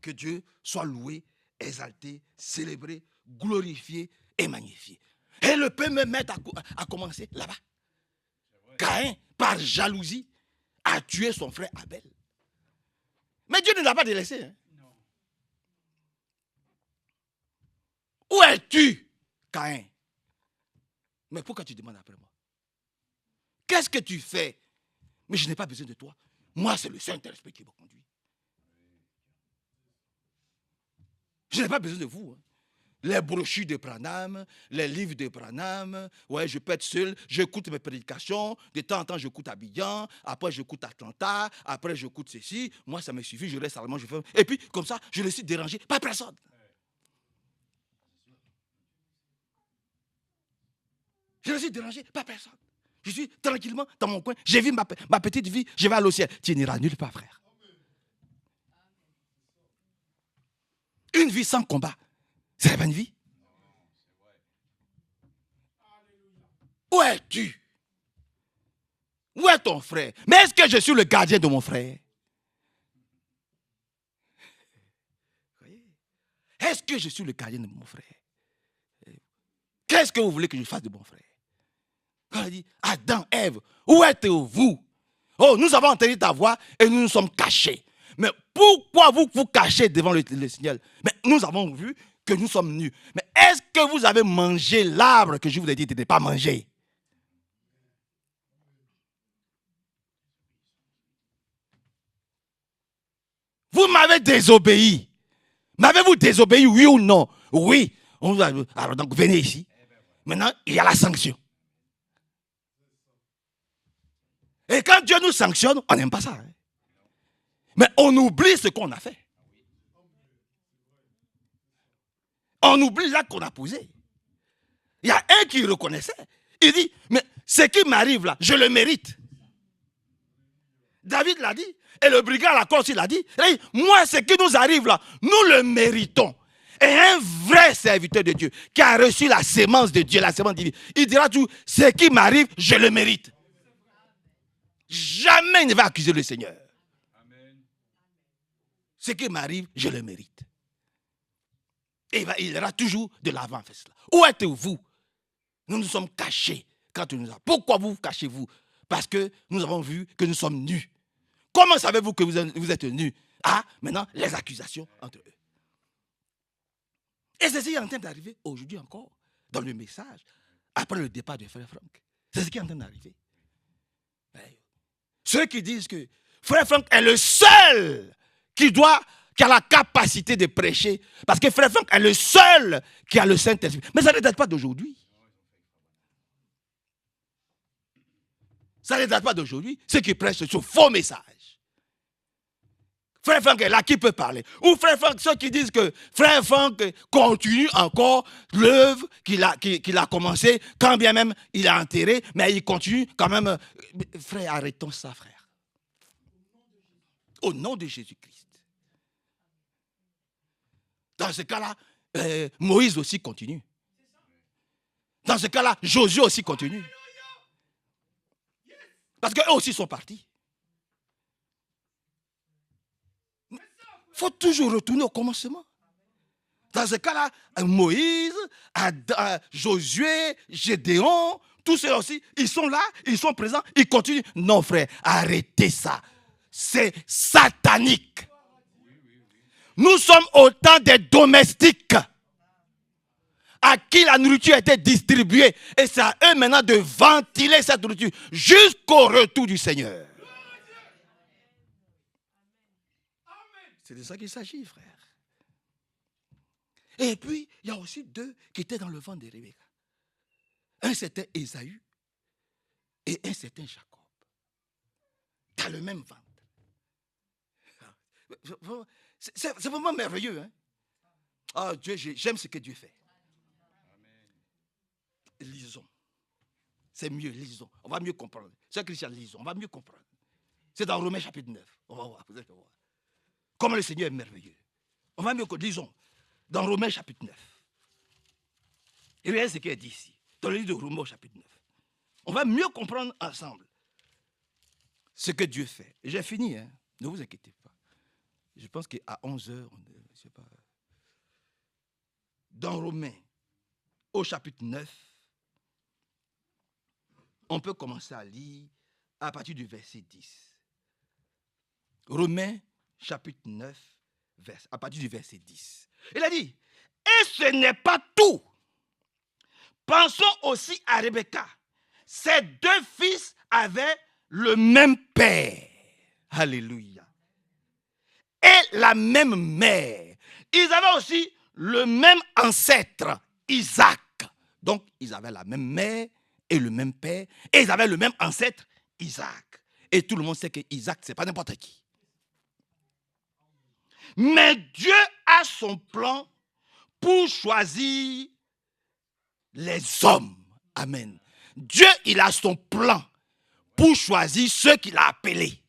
Que Dieu soit loué, exalté, célébré, glorifié et magnifié. Et le peut me mettre à commencer là-bas. Caïn, par jalousie, a tué son frère Abel. Mais Dieu ne l'a pas délaissé. Hein? Où es-tu, Caïn? Mais pourquoi tu demandes après moi? Qu'est-ce que tu fais? Mais je n'ai pas besoin de toi. Moi, c'est le Saint-Esprit qui me conduit. Je n'ai pas besoin de vous. Hein. Les brochures de Branham, les livres de Branham, ouais, je peux être seul, j'écoute mes prédications, de temps en temps j'écoute Abidjan, après j'écoute Atlanta, après j'écoute ceci, moi ça me suffit, je reste allemand, je fais... Et puis comme ça, je ne suis dérangé par personne. Je ne suis dérangé par personne. Je suis tranquillement dans mon coin, j'ai vu ma petite vie, je vais aller au ciel. Tu n'iras nulle part, frère. Une vie sans combat, c'est pas une vie. Où es-tu? Où est ton frère? Mais est-ce que je suis le gardien de mon frère? Est-ce que je suis le gardien de mon frère? Qu'est-ce que vous voulez que je fasse de mon frère? Quand il dit, Adam, Ève, où êtes-vous? Oh, nous avons entendu ta voix et nous nous sommes cachés. Mais pourquoi vous vous cachez devant le Seigneur? Mais nous avons vu que nous sommes nus. Mais est-ce que vous avez mangé l'arbre que je vous ai dit de ne pas manger? Vous m'avez désobéi. M'avez-vous désobéi, oui ou non? Oui. Alors donc venez ici. Maintenant, il y a la sanction. Et quand Dieu nous sanctionne, on n'aime pas ça. Hein? Mais on oublie ce qu'on a fait. On oublie l'acte qu'on a posé. Il y a un qui reconnaissait. Il dit, mais ce qui m'arrive là, je le mérite. David l'a dit. Et le brigand à la cour aussi l'a dit. Il dit, moi, ce qui nous arrive là, nous le méritons. Et un vrai serviteur de Dieu qui a reçu la sémence de Dieu, la sémence divine, il dira tout, ce qui m'arrive, je le mérite. Jamais il ne va accuser le Seigneur. Ce qui m'arrive, je le mérite. Et il ira toujours de l'avant. Où êtes-vous? Nous nous sommes cachés. Quand nous avons... Pourquoi vous cachez-vous? Parce que nous avons vu que nous sommes nus. Comment savez-vous que vous êtes nus? Ah, maintenant, les accusations entre eux. Et ceci est en train d'arriver aujourd'hui encore, dans le message, après le départ de Frère Franck. C'est ce qui est en train d'arriver. Ceux qui disent que Frère Franck est le seul qui a la capacité de prêcher, parce que Frère Franck est le seul qui a le Saint-Esprit. Mais ça ne date pas d'aujourd'hui. Ça ne date pas d'aujourd'hui. Ceux qui prêchent ce faux message. Frère Franck est là, qui peut parler? Ou Frère Franck, ceux qui disent que Frère Franck continue encore l'œuvre qu'il a commencé, quand bien même il a enterré, mais il continue quand même. Frère, arrêtons ça, frère. Au nom de Jésus-Christ. Dans ce cas-là, Moïse aussi continue. Dans ce cas-là, Josué aussi continue. Parce qu'eux aussi sont partis. Il faut toujours retourner au commencement. Dans ce cas-là, Moïse, Josué, Gédéon, tous ceux aussi, ils sont là, ils sont présents, ils continuent. Non, frère, arrêtez ça. C'est satanique. Nous sommes au temps des domestiques à qui la nourriture a été distribuée. Et c'est à eux maintenant de ventiler cette nourriture jusqu'au retour du Seigneur. C'est de ça qu'il s'agit, frère. Et puis, il y a aussi deux qui étaient dans le ventre de Rebecca. Un, c'était Ésaü et un, c'était Jacob. Dans le même ventre. C'est vraiment merveilleux. Hein? Oh, Dieu, j'aime ce que Dieu fait. Lisons. C'est mieux, lisons. On va mieux comprendre. C'est Christian, lisons. On va mieux comprendre. C'est dans Romains chapitre 9. On va voir, vous allez voir. Comment le Seigneur est merveilleux. On va mieux que, disons, dans Romains chapitre 9. Et regardez ce qui est dit ici, dans le livre de Romains chapitre 9. On va mieux comprendre ensemble ce que Dieu fait. Et j'ai fini, hein? Ne vous inquiétez pas. Je pense qu'à 11h, je sais pas. Dans Romains, au chapitre 9, on peut commencer à lire à partir du verset 10. Romains, chapitre 9, à partir du verset 10. Il a dit, et ce n'est pas tout. Pensons aussi à Rebecca. Ses deux fils avaient le même père. Alléluia. Et la même mère. Ils avaient aussi le même ancêtre, Isaac. Donc, ils avaient la même mère et le même père. Et ils avaient le même ancêtre, Isaac. Et tout le monde sait que Isaac, ce n'est pas n'importe qui. Mais Dieu a son plan pour choisir les hommes. Amen. Dieu, il a son plan pour choisir ceux qu'il a appelés,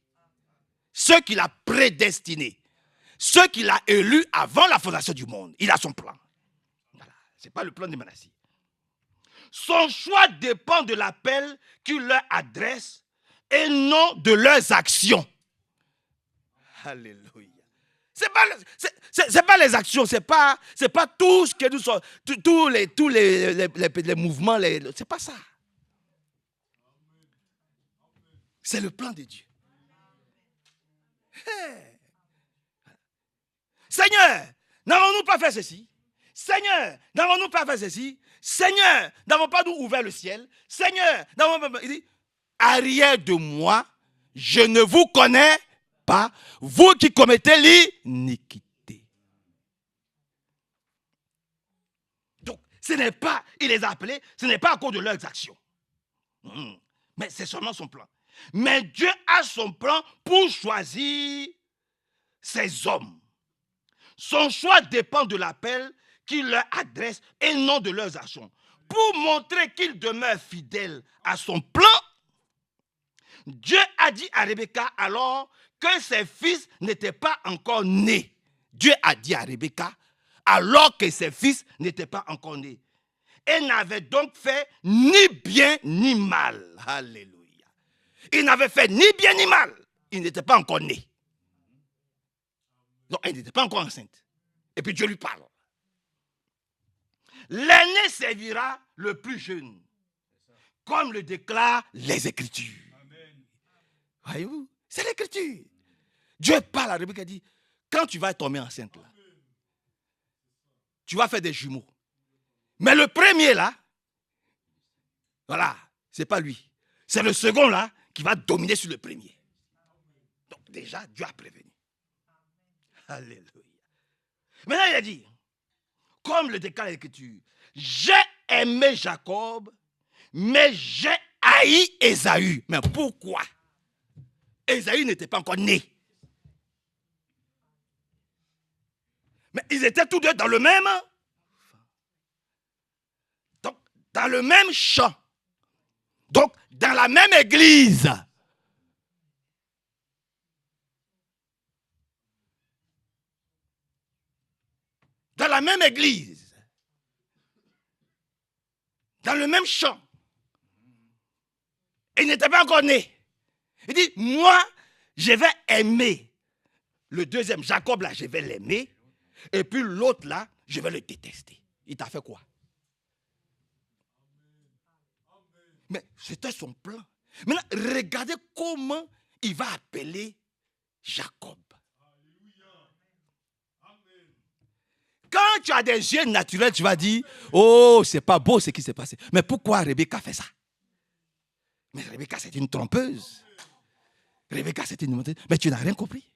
ceux qu'il a prédestinés, ceux qu'il a élus avant la fondation du monde. Il a son plan. Voilà. Ce n'est pas le plan de Manassé. Son choix dépend de l'appel qu'il leur adresse et non de leurs actions. Alléluia. C'est pas les actions, c'est pas tout ce que nous sommes, tous les mouvements, c'est pas ça. C'est le plan de Dieu. Hey. Seigneur, n'avons-nous pas fait ceci? Seigneur, n'avons-nous pas fait ceci? Seigneur, n'avons pas nous ouvert le ciel? Seigneur, n'avons pas... Il dit, arrière de moi, je ne vous connais pas, vous qui commettez l'iniquité. Donc, ce n'est pas, il les a appelés, ce n'est pas à cause de leurs actions. Mais c'est seulement son plan. Mais Dieu a son plan pour choisir ses hommes. Son choix dépend de l'appel qu'il leur adresse et non de leurs actions. Pour montrer qu'il demeure fidèle à son plan, Dieu a dit à Rebecca alors que ses fils n'étaient pas encore nés. Dieu a dit à Rebecca alors que ses fils n'étaient pas encore nés. Et n'avait donc fait ni bien ni mal. Alléluia. Il n'avait fait ni bien ni mal. Il n'était pas encore né. Donc, elle n'était pas encore enceinte. Et puis Dieu lui parle. L'aîné servira le plus jeune, comme le déclarent les Écritures. Voyez-vous, c'est l'Écriture. Dieu parle à Rebecca et dit, quand tu vas tomber enceinte, là, tu vas faire des jumeaux. Mais le premier, là, voilà, c'est pas lui. C'est le second, là, qui va dominer sur le premier. Donc déjà, Dieu a prévenu. Alléluia. Maintenant, il a dit, comme le déclare l'Écriture, j'ai aimé Jacob, mais j'ai haï Ésaü. Mais pourquoi? Ésaü n'était pas encore né. Mais ils étaient tous deux dans le même, donc dans le même champ. Donc dans la même église. Dans la même église. Dans le même champ. Et il n'était pas encore né. Il dit, moi, je vais aimer. Le deuxième, Jacob, là, je vais l'aimer. Et puis l'autre, là, je vais le détester. Il t'a fait quoi? Mais c'était son plan. Maintenant, regardez comment il va appeler Jacob. Quand tu as des yeux naturels, tu vas dire, oh, c'est pas beau ce qui s'est passé. Mais pourquoi Rebecca fait ça? Mais Rebecca, c'est une trompeuse. Rebecca, c'est une menteuse. Mais tu n'as rien compris.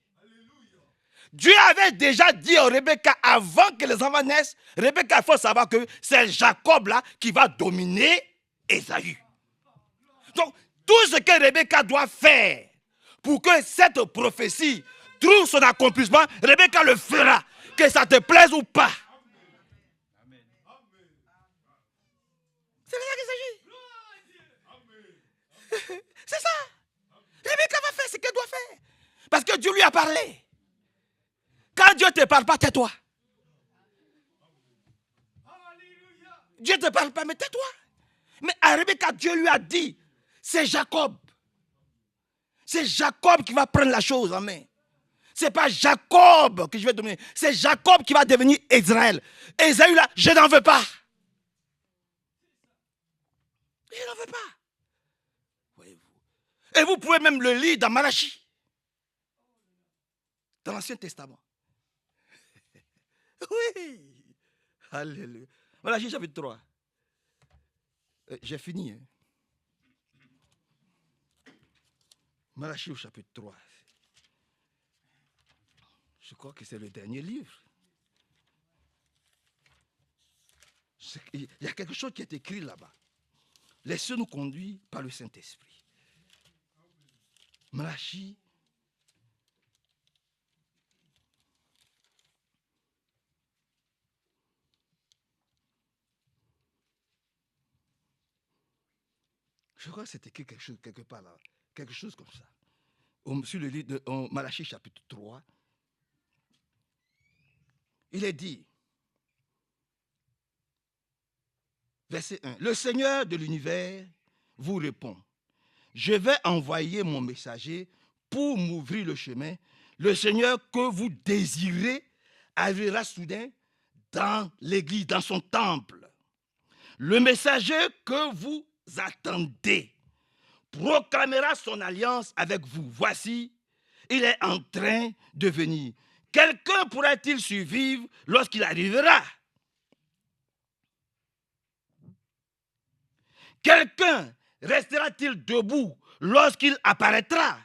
Dieu avait déjà dit à Rebecca, avant que les enfants naissent, Rebecca, il faut savoir que c'est Jacob là qui va dominer Ésaü. Donc, tout ce que Rebecca doit faire pour que cette prophétie trouve son accomplissement, Rebecca le fera, que ça te plaise ou pas. C'est de ça qu'il s'agit. C'est ça. Rebecca va faire ce qu'elle doit faire. Parce que Dieu lui a parlé. Quand Dieu ne te parle pas, tais-toi. Dieu ne te parle pas, mais tais-toi. Mais à Rebecca, Dieu lui a dit, c'est Jacob. C'est Jacob qui va prendre la chose en main. Ce n'est pas Jacob que je vais dominer. C'est Jacob qui va devenir Israël. Ésaü là, je n'en veux pas. Je n'en veux pas. Voyez-vous. Et vous pouvez même le lire dans Malachie. Dans l'Ancien Testament. Oui. Alléluia. Malachie chapitre 3. J'ai fini. Hein. Malachie au chapitre 3. Je crois que c'est le dernier livre. Il y a quelque chose qui est écrit là-bas. Laissez-nous conduire par le Saint-Esprit. Malachie. Je crois que c'est écrit quelque chose quelque part là. Quelque chose comme ça. Sur le livre de Malachie chapitre 3. Il est dit, verset 1, le Seigneur de l'univers vous répond, je vais envoyer mon messager pour m'ouvrir le chemin. Le Seigneur que vous désirez arrivera soudain dans l'église, dans son temple. Le messager que vous attendez proclamera son alliance avec vous. Voici, il est en train de venir. Quelqu'un pourra-t-il survivre lorsqu'il arrivera? Quelqu'un restera-t-il debout lorsqu'il apparaîtra?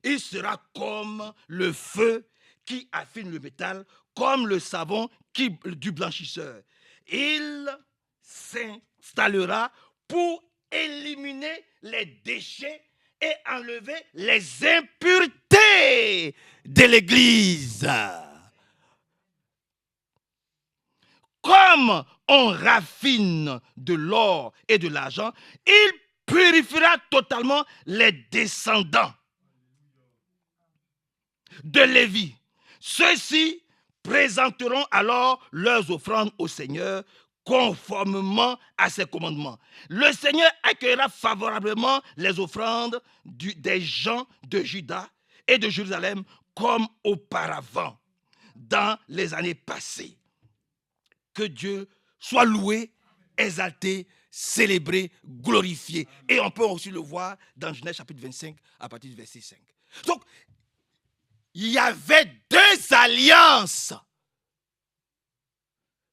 Il sera comme le feu qui affine le métal, comme le savon du blanchisseur. Il s'installera pour éliminer les déchets et enlever les impuretés de l'Église. Comme on raffine de l'or et de l'argent, il purifiera totalement les descendants de Lévi. Ceux-ci présenteront alors leurs offrandes au Seigneur conformément à ses commandements. Le Seigneur accueillera favorablement les offrandes des gens de Juda et de Jérusalem comme auparavant, dans les années passées. Que Dieu soit loué, exalté, célébré, glorifié. Et on peut aussi le voir dans Genèse chapitre 25 à partir du verset 5. Donc, il y avait deux alliances,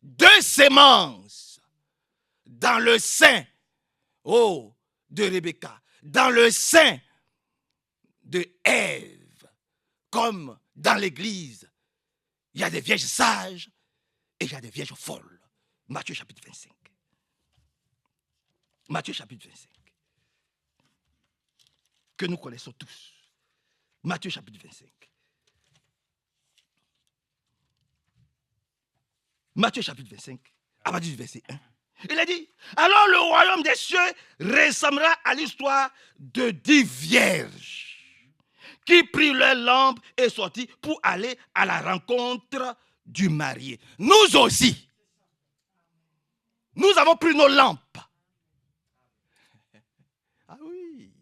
deux sémences dans le sein de Rebecca, dans le sein de Ève, comme dans l'église. Il y a des vierges sages et il y a des vierges folles. Matthieu chapitre 25. Matthieu chapitre 25. Que nous connaissons tous. Matthieu chapitre 25. Matthieu chapitre 25, à partir du verset 1. Il a dit, alors le royaume des cieux ressemblera à l'histoire de 10 vierges qui prirent leur lampe et sortirent pour aller à la rencontre du marié. Nous aussi, nous avons pris nos lampes. Ah oui.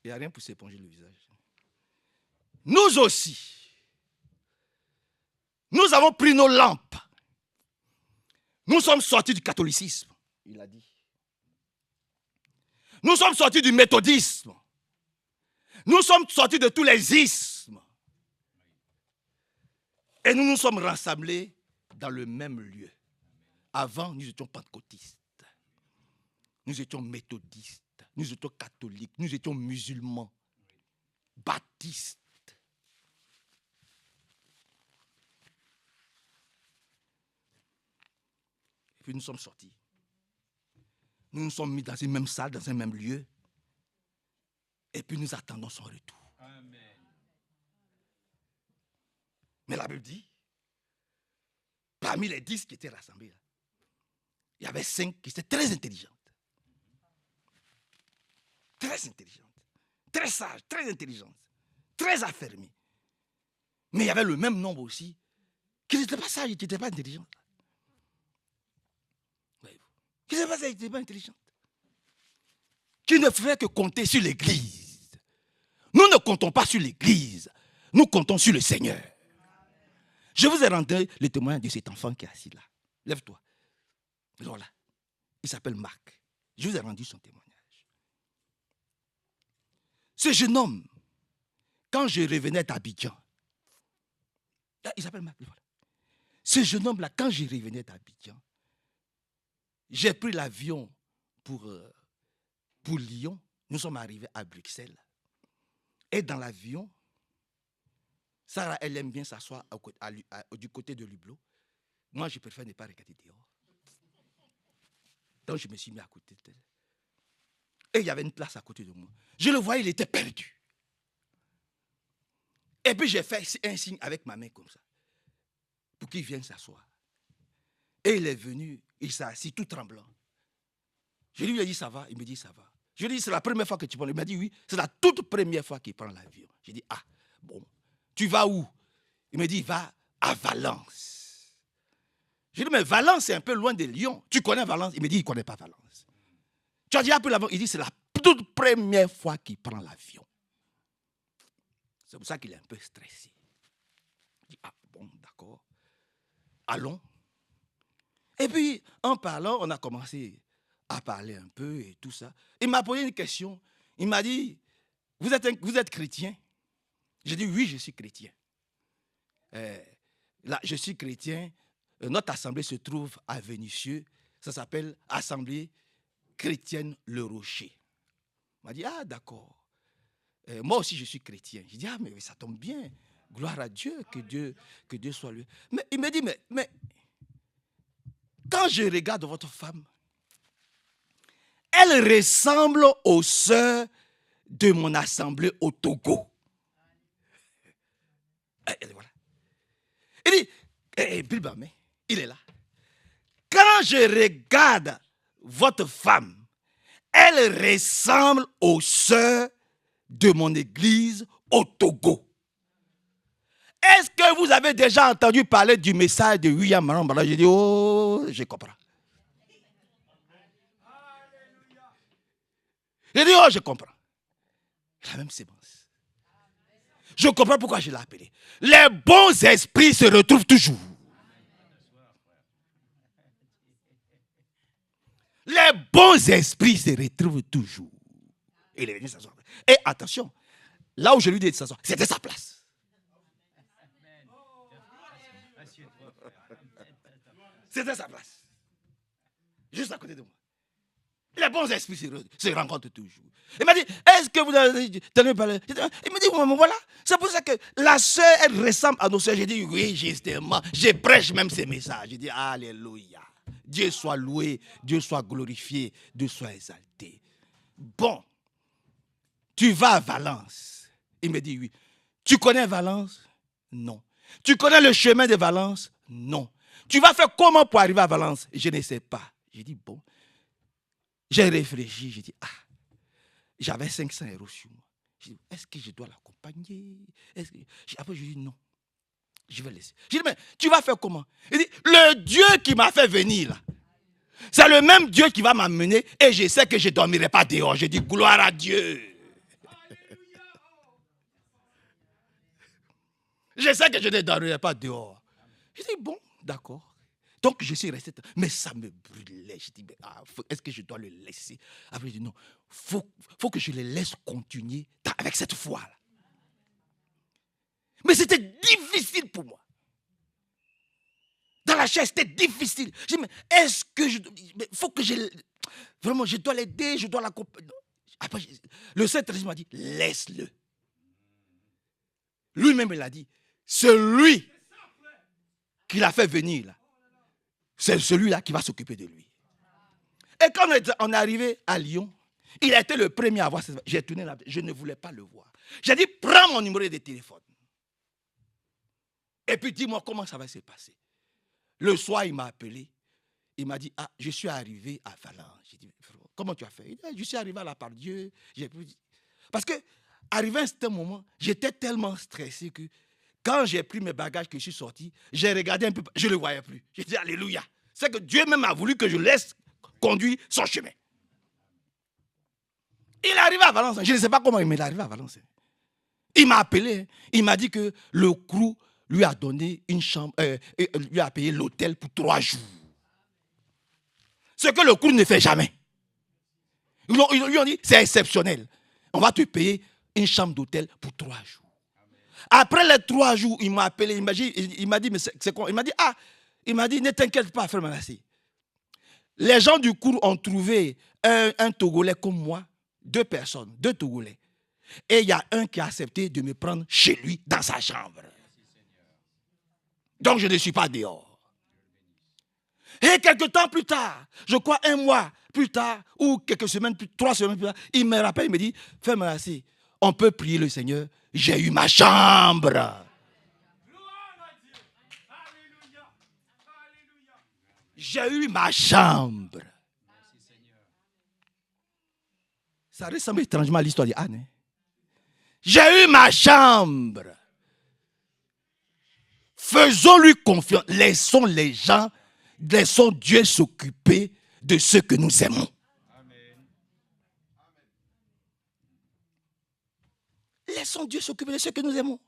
Il n'y a rien pour s'éponger le visage. Nous aussi, nous avons pris nos lampes. Nous sommes sortis du catholicisme, il a dit. Nous sommes sortis du méthodisme. Nous sommes sortis de tous les ismes. Et nous nous sommes rassemblés dans le même lieu. Avant, nous étions pentecôtistes. Nous étions méthodistes. Nous étions catholiques. Nous étions musulmans. Baptistes. Et puis nous sommes sortis. Nous nous sommes mis dans une même salle, dans un même lieu. Et puis nous attendons son retour. Amen. Mais la Bible dit, parmi les 10 qui étaient rassemblés, il y avait 5 qui étaient très intelligentes. très intelligente, très sage, très intelligente, très affermie. Mais il y avait le même nombre aussi qui n'était pas sage, qui n'était pas intelligente. Qui n'était pas sage, qui n'était pas intelligente. Qui ne faisait que compter sur l'Église. Nous ne comptons pas sur l'Église, nous comptons sur le Seigneur. Je vous ai rendu le témoignage de cet enfant qui est assis là. Lève-toi. Voilà. Il s'appelle Marc. Je vous ai rendu son témoignage. Ce jeune homme, quand je revenais d'Abidjan, il s'appelle Marc. Voilà. Ce jeune homme-là, quand je revenais d'Abidjan, j'ai pris l'avion pour Lyon. Nous sommes arrivés à Bruxelles. Et dans l'avion, Sarah, elle aime bien s'asseoir du côté de l'hublot. Moi, je préfère ne pas regarder dehors. Donc, je me suis mis à côté d'elle. Et il y avait une place à côté de moi. Je le voyais, il était perdu. Et puis, j'ai fait un signe avec ma main comme ça, pour qu'il vienne s'asseoir. Et il est venu, il s'est assis tout tremblant. Je lui ai dit, ça va? Il me dit, ça va. Je lui ai dit, c'est la première fois que tu prends. Il m'a dit, oui, c'est la toute première fois qu'il prend l'avion. J'ai dit, ah, bon, tu vas où? Il me dit, il va à Valence. J'ai dit, mais Valence, c'est un peu loin de Lyon. Tu connais Valence? Il me dit, il ne connaît pas Valence. Tu as déjà pris l'avion? Il dit, c'est la toute première fois qu'il prend l'avion. C'est pour ça qu'il est un peu stressé. Je dis, ah, bon, d'accord. Allons. Et puis, en parlant, on a commencé à parler un peu et tout ça. Il m'a posé une question. Il m'a dit, vous êtes chrétien? J'ai dit, oui, je suis chrétien. Là, je suis chrétien. Notre assemblée se trouve à Vénissieux. Ça s'appelle Assemblée chrétienne Le Rocher. Il m'a dit, ah, d'accord. Moi aussi, je suis chrétien. J'ai dit, ah, mais ça tombe bien. Gloire à Dieu, que Dieu soit lui. Mais il me dit, mais quand je regarde votre femme, elle ressemble aux sœurs de mon assemblée au Togo. Voilà. Il dit, Bilbamé, il est là. Quand je regarde votre femme, elle ressemble aux sœurs de mon église au Togo. Est-ce que vous avez déjà entendu parler du message de William Marambala? J'ai dit, oh, je comprends. J'ai dit, oh, je comprends. La même sémence. Je comprends pourquoi je l'ai appelé. Les bons esprits se retrouvent toujours. Les bons esprits se retrouvent toujours. Il est venu s'asseoir. Et attention, là où je lui ai dit de s'asseoir, c'était sa place. C'était sa place. Juste à côté de moi. Les bons esprits se rencontrent toujours. Il m'a dit, est-ce que vous avez entendu parler? Il m'a dit, voilà. C'est pour ça que la sœur, elle ressemble à nos sœurs. J'ai dit, oui, justement. Je prêche même ces messages. J'ai dit, alléluia. Dieu soit loué, Dieu soit glorifié, Dieu soit exalté. Bon, tu vas à Valence. Il me dit, oui. Tu connais Valence? Non. Tu connais le chemin de Valence? Non. Tu vas faire comment pour arriver à Valence? Je ne sais pas. J'ai dit, bon. J'ai réfléchi, j'ai dit, ah, j'avais 500 € sur moi. J'ai dit, est-ce que je dois l'accompagner? Après, je dis, non, je vais laisser. J'ai dit, mais tu vas faire comment? Il dit, le Dieu qui m'a fait venir là, c'est le même Dieu qui va m'amener et je sais que je ne dormirai pas dehors. J'ai dit, gloire à Dieu. Je sais que je ne dormirai pas dehors. J'ai dit, bon, d'accord. Donc, je suis resté, mais ça me brûlait. Je dis, est-ce que je dois le laisser? Après, je dis, non, faut que je le laisse continuer avec cette foi-là. Mais c'était difficile pour moi. Dans la chair, c'était difficile. Je dis, mais est-ce que je... faut que je... Vraiment, je dois l'aider, je dois l'accompagner. Après, le Saint-Esprit m'a dit, laisse-le. Lui-même, il a dit, celui qui l'a fait venir, là, c'est celui-là qui va s'occuper de lui. Et quand on est arrivé à Lyon, il a été le premier à voir. J'ai tourné là, je ne voulais pas le voir. J'ai dit, prends mon numéro de téléphone. Et puis dis-moi comment ça va se passer. Le soir, il m'a appelé. Il m'a dit, ah, je suis arrivé à Valence. J'ai dit, comment tu as fait? Il dit, je suis arrivé là par Dieu. Parce que, arrivé à un certain moment, j'étais tellement stressé que quand j'ai pris mes bagages, que je suis sorti, j'ai regardé un peu, je ne le voyais plus. J'ai dit, alléluia. C'est que Dieu même a voulu que je laisse conduire son chemin. Il est arrivé à Valence. Je ne sais pas comment il est arrivé à Valence. Il m'a appelé. Il m'a dit que le crew lui a donné une chambre, lui a payé l'hôtel pour 3 jours. Ce que le crew ne fait jamais. Ils lui ont dit, c'est exceptionnel. On va te payer une chambre d'hôtel pour 3 jours. Après les 3 jours, il m'a appelé. Il m'a dit, mais c'est quoi? Il m'a dit, ne t'inquiète pas, frère Manassé. Les gens du cours ont trouvé un Togolais comme moi, 2 personnes, 2 Togolais. Et il y a un qui a accepté de me prendre chez lui, dans sa chambre. Donc je ne suis pas dehors. Et quelques temps plus tard, je crois 1 mois plus tard, ou quelques semaines, 3 semaines plus tard, il me rappelle, il me dit, frère Manassé, on peut prier le Seigneur, j'ai eu ma chambre. J'ai eu ma chambre. Ça ressemble étrangement à l'histoire d'Anne. Hein? J'ai eu ma chambre. Faisons-lui confiance. Laissons les gens, laissons Dieu s'occuper de ceux que nous aimons. Laissons Dieu s'occuper de ceux que nous aimons.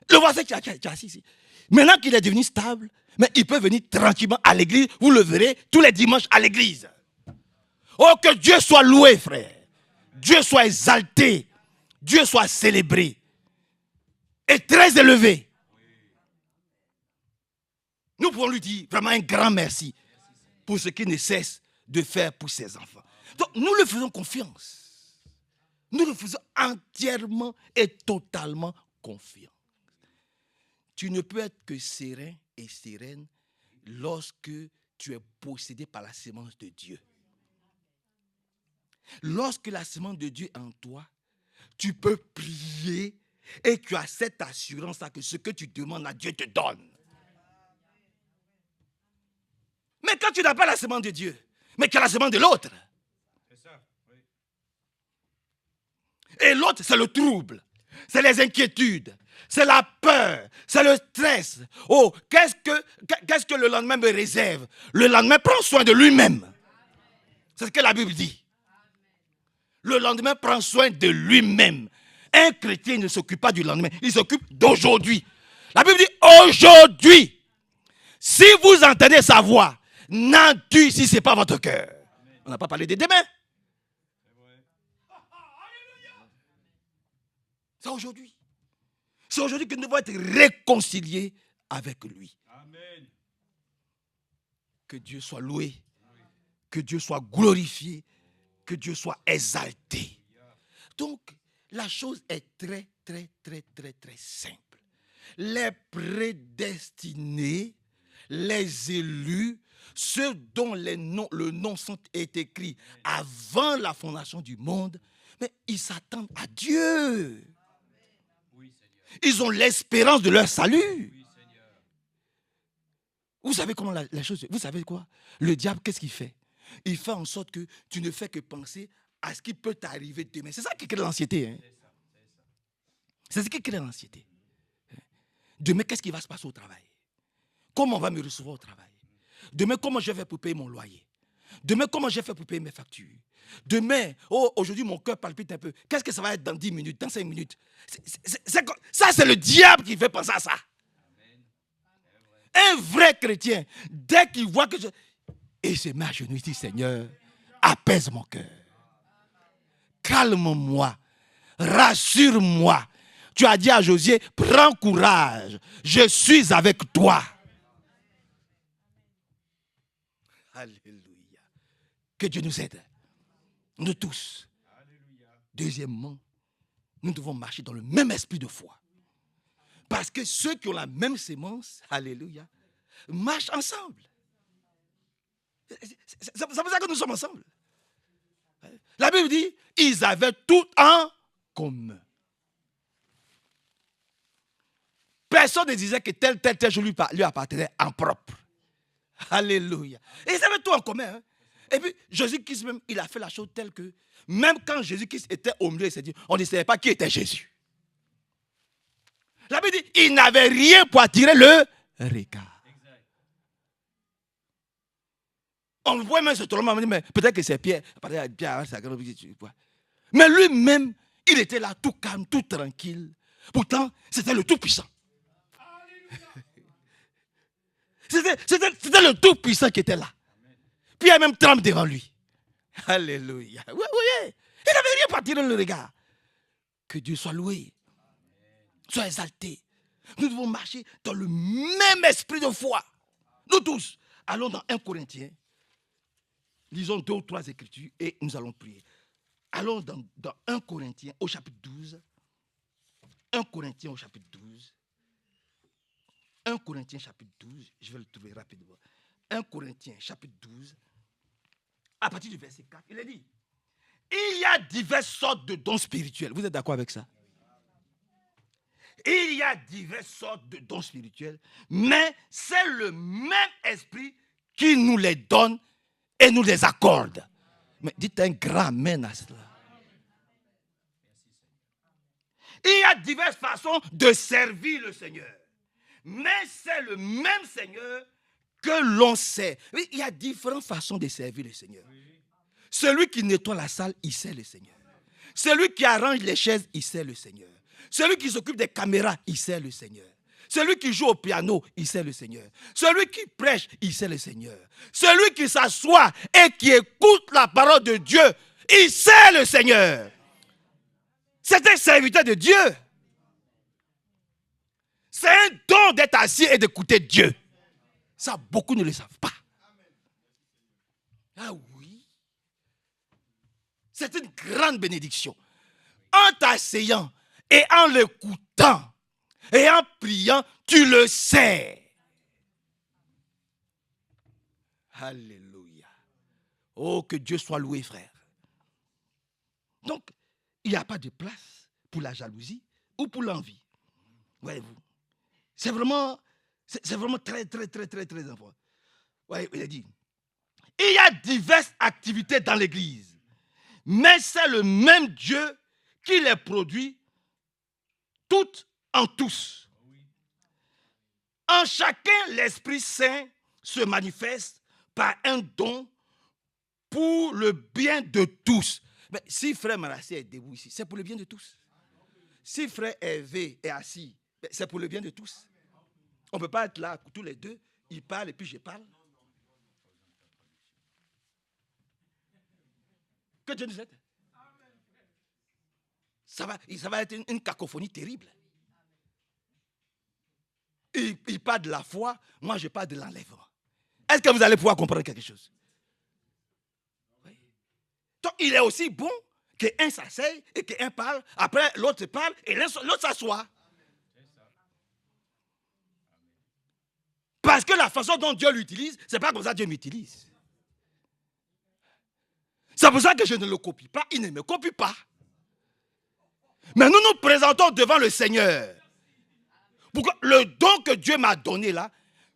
Le voisin qui est assis ici. Maintenant qu'il est devenu stable, mais il peut venir tranquillement à l'église. Vous le verrez tous les dimanches à l'église. Oh, que Dieu soit loué, frère. Dieu soit exalté. Dieu soit célébré. Et très élevé. Nous pouvons lui dire vraiment un grand merci pour ce qu'il ne cesse de faire pour ses enfants. Donc, nous lui faisons confiance. Nous lui faisons entièrement et totalement confiance. Tu ne peux être que serein et sereine lorsque tu es possédé par la sémence de Dieu. Lorsque la sémence de Dieu est en toi, tu peux prier et tu as cette assurance-là que ce que tu demandes à Dieu te donne. Mais quand tu n'as pas la sémence de Dieu, mais tu as la sémence de l'autre. Et l'autre, c'est le trouble, c'est les inquiétudes, c'est la peur, c'est le stress. Oh, qu'est-ce que le lendemain me réserve? Le lendemain prend soin de lui-même. C'est ce que la Bible dit. Le lendemain prend soin de lui-même. Un chrétien ne s'occupe pas du lendemain, il s'occupe d'aujourd'hui. La Bible dit aujourd'hui. Si vous entendez sa voix, n'endurcissez si ce n'est pas votre cœur. On n'a pas parlé de demain. C'est aujourd'hui. C'est aujourd'hui que nous devons être réconciliés avec lui. Amen. Que Dieu soit loué. Que Dieu soit glorifié. Que Dieu soit exalté. Donc, la chose est très, très, très, très, très simple. Les prédestinés, les élus, ceux dont le nom est écrit avant la fondation du monde, mais ils s'attendent à Dieu. Ils ont l'espérance de leur salut. Vous savez comment la chose... Vous savez quoi? Le diable, qu'est-ce qu'il fait? Il fait en sorte que tu ne fais que penser à ce qui peut t'arriver demain. C'est ça qui crée l'anxiété. Hein? C'est ce qui crée l'anxiété. Demain, qu'est-ce qui va se passer au travail? Comment on va me recevoir au travail? Demain, comment je vais faire pour payer mon loyer? Demain, comment je vais faire pour payer mes factures? Demain, aujourd'hui, mon cœur palpite un peu. Qu'est-ce que ça va être dans 10 minutes, dans 5 minutes? Ça, c'est le diable qui fait penser à ça. Un vrai chrétien, dès qu'il voit que et se met à genoux, il dit, Seigneur, apaise mon cœur. Calme-moi. Rassure-moi. Tu as dit à Josué, prends courage. Je suis avec toi. Alléluia. Que Dieu nous aide. Nous tous. Deuxièmement, nous devons marcher dans le même esprit de foi. Parce que ceux qui ont la même sémence, alléluia, marchent ensemble. C'est pour ça que nous sommes ensemble. La Bible dit, ils avaient tout en commun. Personne ne disait que tel jour lui appartenait en propre. Alléluia. Et ils avaient tout en commun. Hein? Et puis, Jésus-Christ même, il a fait la chose telle que, même quand Jésus-Christ était au milieu, on ne savait pas qui était Jésus. La Bible dit, il n'avait rien pour attirer le regard. On voit même ce tournement, on dit, mais peut-être que c'est Pierre. Mais lui-même, il était là tout calme, tout tranquille. Pourtant, c'était le Tout-Puissant. C'était le Tout-Puissant qui était là. Pierre même tremble devant lui. Alléluia. Oui, oui. Il n'avait rien pour attirer le regard. Que Dieu soit loué. Soit exalté. Nous devons marcher dans le même esprit de foi. Nous tous. Allons dans 1 Corinthiens. Lisons 2 ou 3 écritures et nous allons prier. Allons dans 1 Corinthiens au chapitre 12. 1 Corinthiens au chapitre 12. 1 Corinthiens chapitre 12. Je vais le trouver rapidement. 1 Corinthiens chapitre 12. À partir du verset 4, il est dit, il y a diverses sortes de dons spirituels. Vous êtes d'accord avec ça? Il y a diverses sortes de dons spirituels, mais c'est le même esprit qui nous les donne et nous les accorde. Mais dites un grand amen à cela. Il y a diverses façons de servir le Seigneur, mais c'est le même Seigneur que l'on sait. Oui, il y a différentes façons de servir le Seigneur. Celui qui nettoie la salle, il sert le Seigneur. Celui qui arrange les chaises, il sert le Seigneur. Celui qui s'occupe des caméras, il sert le Seigneur. Celui qui joue au piano, il sert le Seigneur. Celui qui prêche, il sert le Seigneur. Celui qui s'assoit et qui écoute la parole de Dieu, il sert le Seigneur. C'est un serviteur de Dieu. C'est un don d'être assis et d'écouter Dieu. Ça, beaucoup ne le savent pas. Ah oui. C'est une grande bénédiction. En t'asseyant et en l'écoutant et en priant, tu le sais. Alléluia. Oh, que Dieu soit loué, frère. Donc, il n'y a pas de place pour la jalousie ou pour l'envie. Voyez-vous. C'est vraiment très, très, très, très, très important. Ouais, il a dit, il y a diverses activités dans l'église, mais c'est le même Dieu qui les produit toutes en tous. En chacun, l'Esprit Saint se manifeste par un don pour le bien de tous. Mais si frère Manassé est debout ici, c'est pour le bien de tous. Si frère Hervé est assis, c'est pour le bien de tous. On ne peut pas être là tous les deux, il parle et puis je parle. Que Dieu nous aide. Ça va être une cacophonie terrible. Il parle de la foi, moi je parle de l'enlèvement. Est-ce que vous allez pouvoir comprendre quelque chose? Oui. Donc il est aussi bon qu'un s'asseye et qu'un parle, après l'autre parle et l'autre s'assoit. Parce que la façon dont Dieu l'utilise, ce n'est pas comme ça que Dieu m'utilise. C'est pour ça que je ne le copie pas, il ne me copie pas. Mais nous nous présentons devant le Seigneur. Pour que le don que Dieu m'a donné là,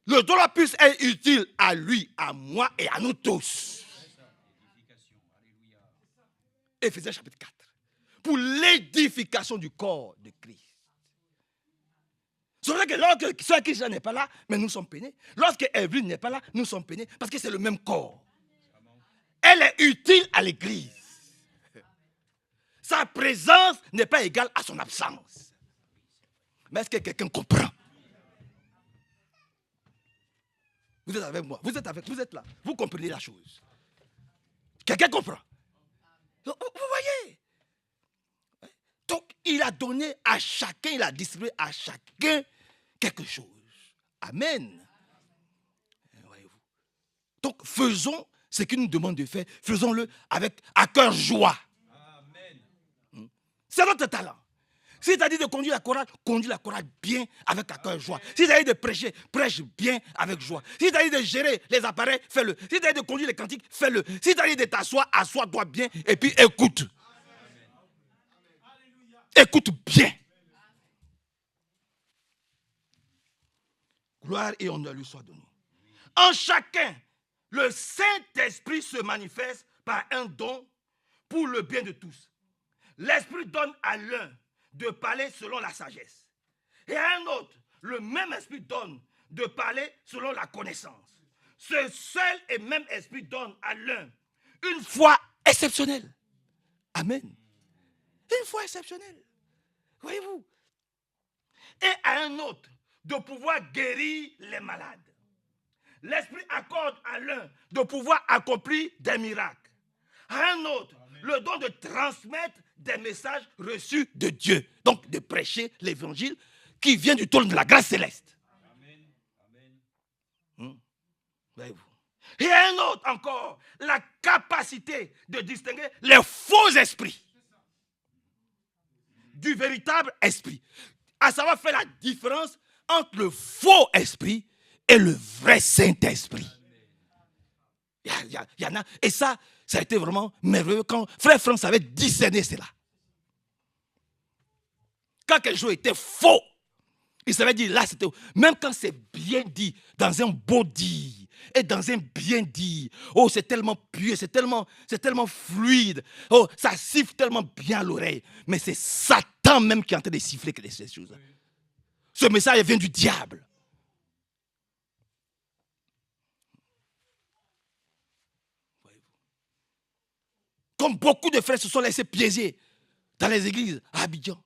le don là puisse être utile à lui, à moi et à nous tous. Éphésiens chapitre 4. Pour l'édification du corps de Christ. C'est vrai que lorsque Christ n'est pas là, mais nous sommes peinés. Lorsque Evelyne n'est pas là, nous sommes peinés parce que c'est le même corps. Elle est utile à l'église. Sa présence n'est pas égale à son absence. Mais est-ce que quelqu'un comprend? Vous êtes avec moi, vous êtes là, vous comprenez la chose. Quelqu'un comprend? Vous voyez? Donc, il a donné à chacun, il a distribué à chacun quelque chose. Amen. Voyez-vous. Donc, faisons ce qu'il nous demande de faire, faisons-le à cœur joie. Amen. C'est notre talent. Si tu as dit de conduire la chorale bien avec à cœur joie. Si tu as dit de prêcher, prêche bien avec joie. Si tu as dit de gérer les appareils, fais-le. Si tu as dit de conduire les cantiques, fais-le. Si tu as dit de t'asseoir, assois-toi bien et puis écoute. Écoute bien. Gloire et honneur lui soit donné. En chacun, le Saint-Esprit se manifeste par un don pour le bien de tous. L'Esprit donne à l'un de parler selon la sagesse. Et à un autre, le même Esprit donne de parler selon la connaissance. Ce seul et même Esprit donne à l'un une foi exceptionnelle. Amen. Une foi exceptionnelle. Voyez-vous. Et à un autre, de pouvoir guérir les malades. L'Esprit accorde à l'un de pouvoir accomplir des miracles. À un autre, le don de transmettre des messages reçus de Dieu. Donc de prêcher l'évangile qui vient du trône de la grâce céleste. Amen. Voyez-vous. Et à un autre encore, la capacité de distinguer les faux esprits du véritable esprit. À savoir faire la différence entre le faux esprit et le vrai Saint-Esprit. Il y en a. Et ça a été vraiment merveilleux quand Frère Franck avait discerné cela. Quand quelque chose était faux, il savait dire là, c'était. Même quand c'est bien dit, dans un beau dit, et dans un bien dit, oh, c'est tellement pur, c'est tellement fluide, oh, ça siffle tellement bien à l'oreille. Mais c'est Satan même qui est en train de siffler ces choses. Ce message vient du diable. Comme beaucoup de frères se sont laissés piéger dans les églises à Abidjan,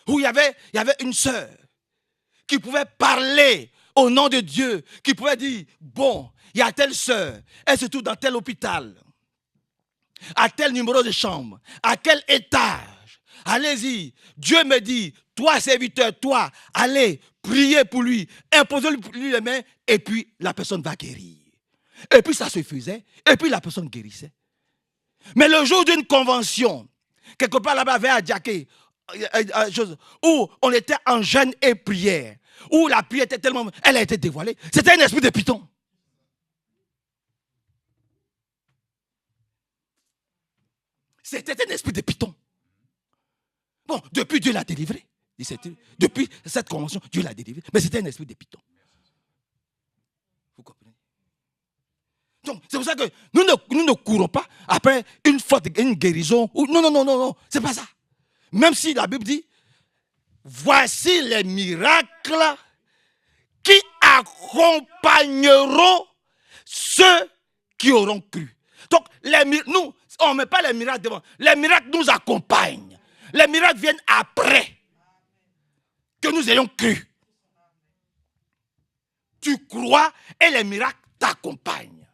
où il y avait une sœur qui pouvait parler au nom de Dieu, qui pouvait dire, bon, il y a telle sœur, elle se trouve dans tel hôpital, à tel numéro de chambre, à quel étage, allez-y, Dieu me dit, toi serviteur, toi, allez, priez pour lui, imposez-lui les mains, et puis la personne va guérir. Et puis ça se faisait, et puis la personne guérissait. Mais le jour d'une convention, quelque part là-bas vers Adjaké, où on était en jeûne et prière, où la prière était tellement, elle a été dévoilée, c'était un esprit de python. C'était un esprit de python. Bon, depuis Dieu l'a délivré. Depuis cette convention, Dieu l'a délivré. Mais c'était un esprit de python. Vous comprenez? Donc, c'est pour ça que nous ne courons pas après une faute, une guérison. Non, c'est pas ça. Même si la Bible dit, voici les miracles qui accompagneront ceux qui auront cru. Donc, nous, on ne met pas les miracles devant. Les miracles nous accompagnent. Les miracles viennent après que nous ayons cru. Tu crois et les miracles t'accompagnent.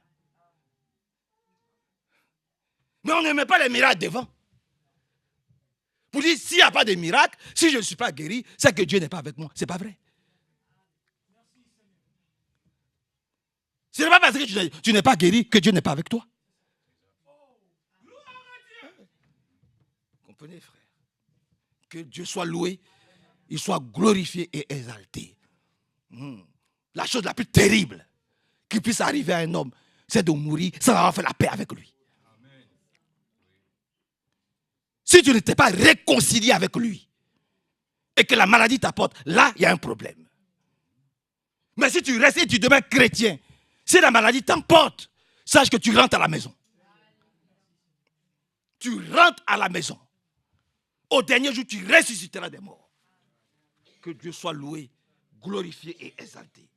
Mais on ne met pas les miracles devant. Pour dire, s'il n'y a pas de miracle, si je ne suis pas guéri, c'est que Dieu n'est pas avec moi. Ce n'est pas vrai. Ce n'est pas parce que tu n'es pas guéri que Dieu n'est pas avec toi. Comprenez, frère? Que Dieu soit loué, il soit glorifié et exalté. La chose la plus terrible qui puisse arriver à un homme, c'est de mourir sans avoir fait la paix avec lui. Si tu n'étais pas réconcilié avec lui et que la maladie t'apporte, là, il y a un problème. Mais si tu restes et tu demeures chrétien, si la maladie t'emporte, sache que tu rentres à la maison. Tu rentres à la maison. Au dernier jour, tu ressusciteras des morts. Que Dieu soit loué, glorifié et exalté.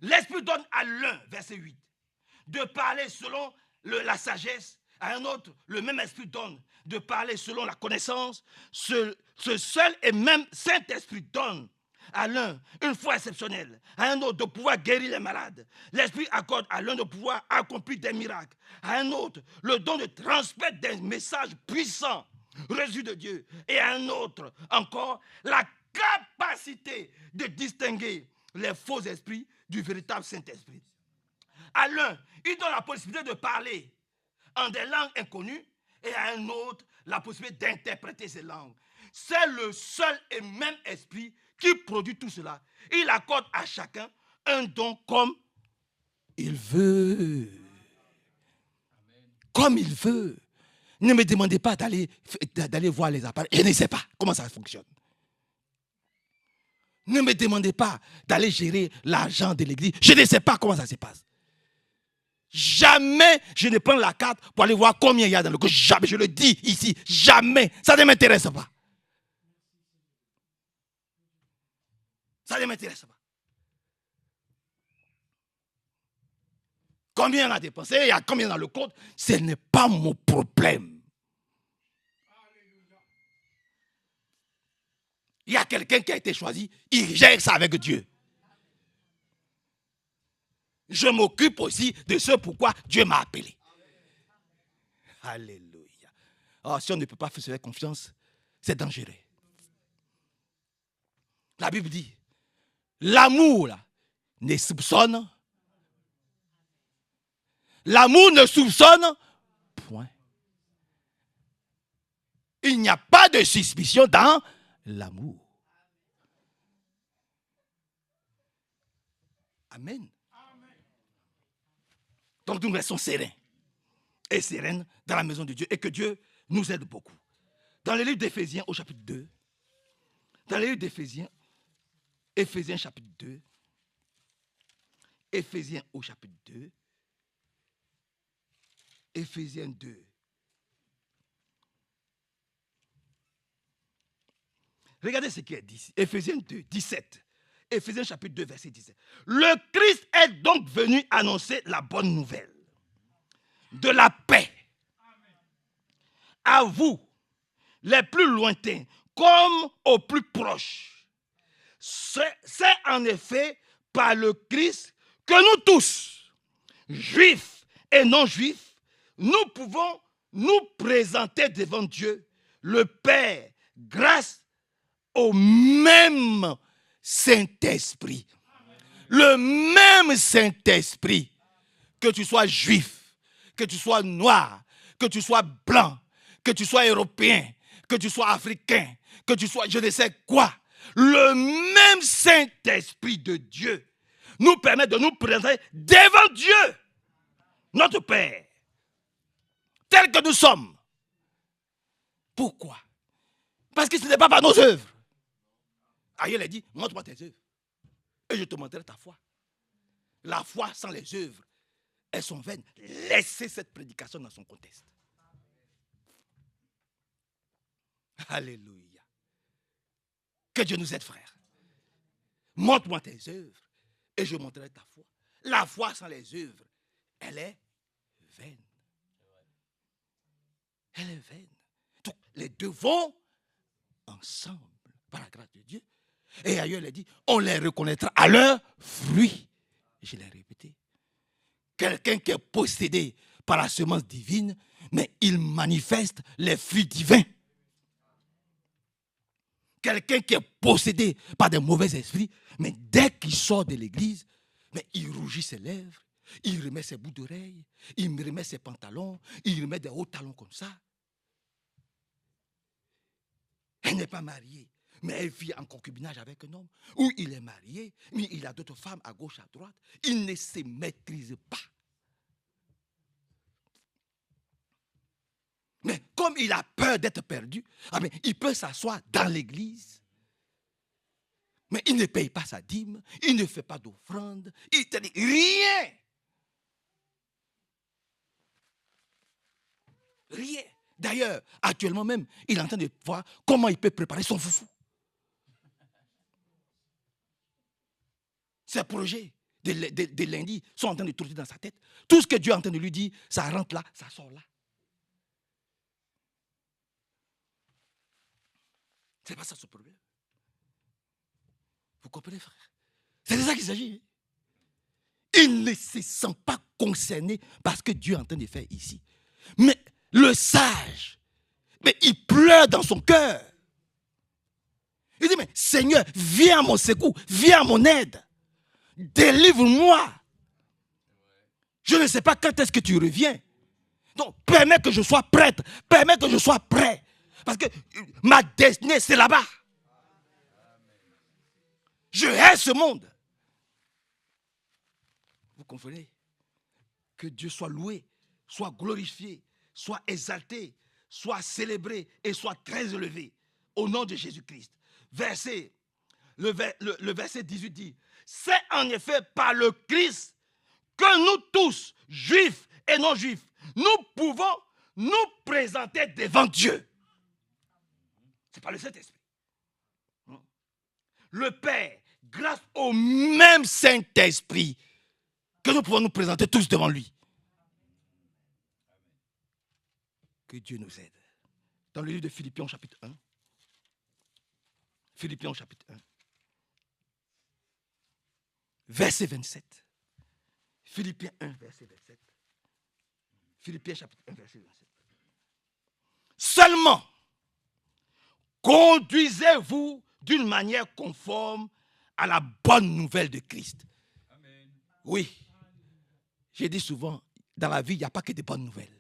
L'Esprit donne à l'un, verset 8, de parler selon la sagesse. À un autre, le même Esprit donne de parler selon la connaissance. Ce seul et même Saint-Esprit donne à l'un une foi exceptionnelle, à un autre de pouvoir guérir les malades. L'Esprit accorde à l'un de pouvoir accomplir des miracles, à un autre le don de transmettre des messages puissants reçus de Dieu, et à un autre encore la capacité de distinguer les faux esprits du véritable Saint-Esprit. À l'un, il donne la possibilité de parler en des langues inconnues, et à un autre, la possibilité d'interpréter ces langues. C'est le seul et même esprit qui produit tout cela. Il accorde à chacun un don comme il veut. Comme il veut. Ne me demandez pas d'aller voir les appareils. Je ne sais pas comment ça fonctionne. Ne me demandez pas d'aller gérer l'argent de l'église. Je ne sais pas comment ça se passe. Jamais je ne prends la carte pour aller voir combien il y a dans le coffre. Jamais, je le dis ici, jamais. Ça ne m'intéresse pas. Ça ne m'intéresse pas. Combien on a dépensé, il y a combien dans le compte, ce n'est pas mon problème. Il y a quelqu'un qui a été choisi, il gère ça avec Dieu. Je m'occupe aussi de ce pourquoi Dieu m'a appelé. Alléluia. Oh, si on ne peut pas faire confiance, c'est dangereux. La Bible dit, l'amour là, ne soupçonne. L'amour ne soupçonne point. Il n'y a pas de suspicion dans l'amour. Amen. Donc nous restons sereins et sereines dans la maison de Dieu et que Dieu nous aide beaucoup. Dans le livre d'Éphésiens au chapitre 2, dans le livre d'Éphésiens, Éphésiens chapitre 2, Éphésiens au chapitre 2, Éphésiens 2. Regardez ce qui est dit ici. Éphésiens 2, 17. Éphésiens chapitre 2, verset 17. Le Christ est donc venu annoncer la bonne nouvelle de la paix. À vous, les plus lointains, comme aux plus proches. C'est en effet par le Christ que nous tous, juifs et non-juifs, nous pouvons nous présenter devant Dieu, le Père, grâce au même Saint-Esprit. Le même Saint-Esprit, que tu sois juif, que tu sois noir, que tu sois blanc, que tu sois européen, que tu sois africain, que tu sois je ne sais quoi. Le même Saint-Esprit de Dieu nous permet de nous présenter devant Dieu, notre Père, tel que nous sommes. Pourquoi? Parce que ce n'est pas par nos œuvres. Aïe, a dit, montre-moi tes œuvres et je te montrerai ta foi. La foi sans les œuvres, elles sont vaines. Laissez cette prédication dans son contexte. Alléluia. Que Dieu nous aide, frère. Montre-moi tes œuvres et je montrerai ta foi. La foi sans les œuvres, elle est vaine. Elle est vaine. Donc, les deux vont ensemble, par la grâce de Dieu. Et ailleurs, il a dit, on les reconnaîtra à leurs fruits. Je l'ai répété. Quelqu'un qui est possédé par la semence divine, mais il manifeste les fruits divins. Quelqu'un qui est possédé par des mauvais esprits, mais dès qu'il sort de l'église, mais il rougit ses lèvres, il remet ses bouts d'oreilles, il remet ses pantalons, il remet des hauts talons comme ça. Elle n'est pas mariée, mais elle vit en concubinage avec un homme. Ou il est marié, mais il a d'autres femmes à gauche, à droite. Il ne se maîtrise pas. Mais comme il a peur d'être perdu, il peut s'asseoir dans l'église. Mais il ne paye pas sa dîme, il ne fait pas d'offrande, il ne dit rien. Rien. D'ailleurs, actuellement même, il est en train de voir comment il peut préparer son foufou. Ses projets de lundi sont en train de tourner dans sa tête. Tout ce que Dieu est en train de lui dire, ça rentre là, ça sort là. C'est pas ça ce problème. Vous comprenez, frère? C'est de ça qu'il s'agit. Il ne se sent pas concerné par ce que Dieu est en train de faire ici. Mais le sage, mais il pleure dans son cœur. Il dit, mais Seigneur, viens à mon secours, viens à mon aide. Délivre-moi. Je ne sais pas quand est-ce que tu reviens. Donc, permets que je sois prêtre, permets que je sois prêt. Parce que ma destinée, c'est là-bas. Je hais ce monde. Vous comprenez? Que Dieu soit loué, soit glorifié, soit exalté, soit célébré et soit très élevé. Au nom de Jésus-Christ. Le verset 18 dit, c'est en effet par le Christ que nous tous, juifs et non-juifs, nous pouvons nous présenter devant Dieu. Ce n'est pas le Saint-Esprit. Le Père, grâce au même Saint-Esprit, que nous pouvons nous présenter tous devant lui. Que Dieu nous aide. Dans le livre de Philippiens chapitre 1. Philippiens chapitre 1. Verset 27. Philippiens 1, verset 27. Philippiens chapitre 1, verset 27. Seulement, conduisez-vous d'une manière conforme à la bonne nouvelle de Christ. Amen. Oui, j'ai dit souvent, dans la vie, il n'y a pas que des bonnes nouvelles.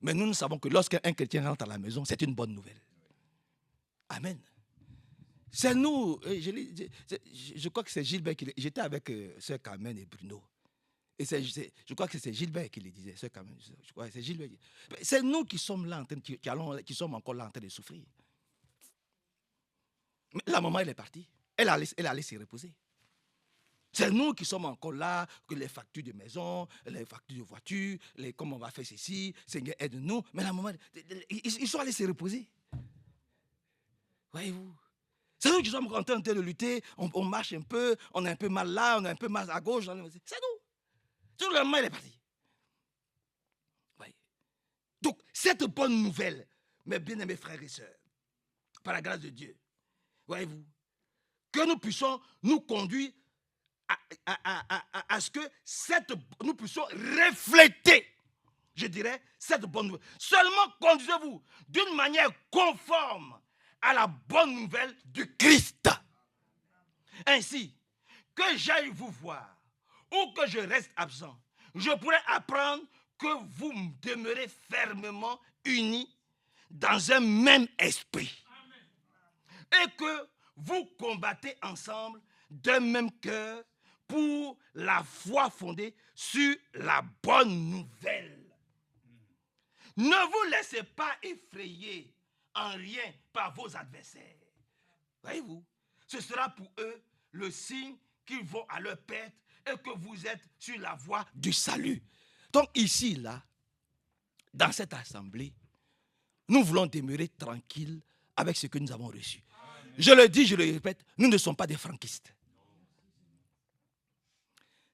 Mais nous savons que lorsqu'un chrétien rentre à la maison, c'est une bonne nouvelle. Amen. C'est nous, je crois que c'est Gilbert qui... J'étais avec Sœur Carmen et Bruno. Et je crois que c'est Gilbert qui le disait, Sœur Carmen. Je crois que c'est Gilbert. C'est nous qui sommes là, qui sommes encore là en train de souffrir. Mais la maman, elle est partie. Elle allait se reposer. C'est nous qui sommes encore là, que les factures de maison, les factures de voiture, comment on va faire ceci, Seigneur, aide-nous. Mais la maman, ils sont allés se reposer. Voyez-vous? C'est nous qui sommes en train de lutter, on marche un peu, on a un peu mal là, on a un peu mal à gauche. C'est nous. Tout le monde est parti. Voyez. Donc, cette bonne nouvelle, mes bien-aimés frères et sœurs, par la grâce de Dieu, voyez-vous, que nous puissions nous conduire à ce que nous puissions refléter, je dirais, cette bonne nouvelle. Seulement conduisez-vous d'une manière conforme à la bonne nouvelle du Christ. Ainsi, que j'aille vous voir ou que je reste absent, je pourrais apprendre que vous demeurez fermement unis dans un même esprit. Et que vous combattez ensemble d'un même cœur pour la foi fondée sur la bonne nouvelle. Ne vous laissez pas effrayer en rien par vos adversaires. Voyez-vous, ce sera pour eux le signe qu'ils vont à leur perte et que vous êtes sur la voie du salut. Donc ici, là, dans cette assemblée, nous voulons demeurer tranquilles avec ce que nous avons reçu. Je le dis, je le répète, nous ne sommes pas des franquistes.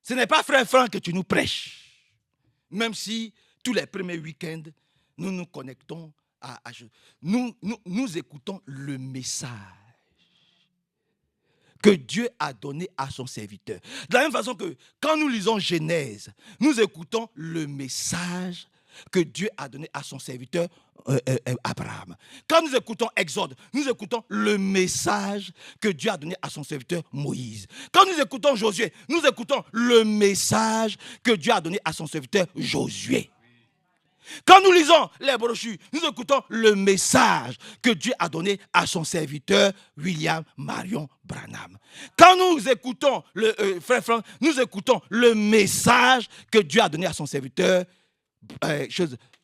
Ce n'est pas frère Franck que tu nous prêches. Même si tous les premiers week-ends, nous nous connectons nous écoutons le message que Dieu a donné à son serviteur. De la même façon que quand nous lisons Genèse, nous écoutons le message que Dieu a donné à son serviteur Abraham. Quand nous écoutons Exode, nous écoutons le message que Dieu a donné à son serviteur Moïse. Quand nous écoutons Josué, nous écoutons le message que Dieu a donné à son serviteur Josué. Quand nous lisons les brochures, nous écoutons le message que Dieu a donné à son serviteur William Marion Branham. Quand nous écoutons frère Franck, nous écoutons le message que Dieu a donné à son serviteur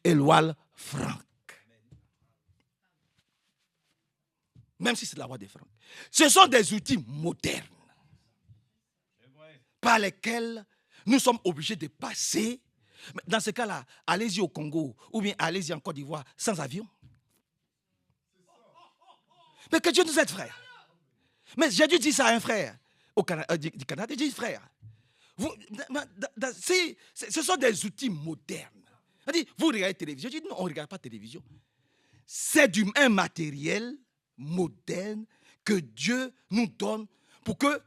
Éloile Franck. Même si c'est la voix de Franck. Ce sont des outils modernes par lesquels nous sommes obligés de passer. Dans ce cas-là, allez-y au Congo ou bien allez-y en Côte d'Ivoire sans avion. Mais que Dieu nous aide, frère. Mais j'ai dû dire ça à un frère au Canada, du Canada. J'ai dit, frère, ce sont des outils modernes. Il dit, vous regardez la télévision. J'ai dit, non, on ne regarde pas la télévision. C'est un matériel moderne que Dieu nous donne pour que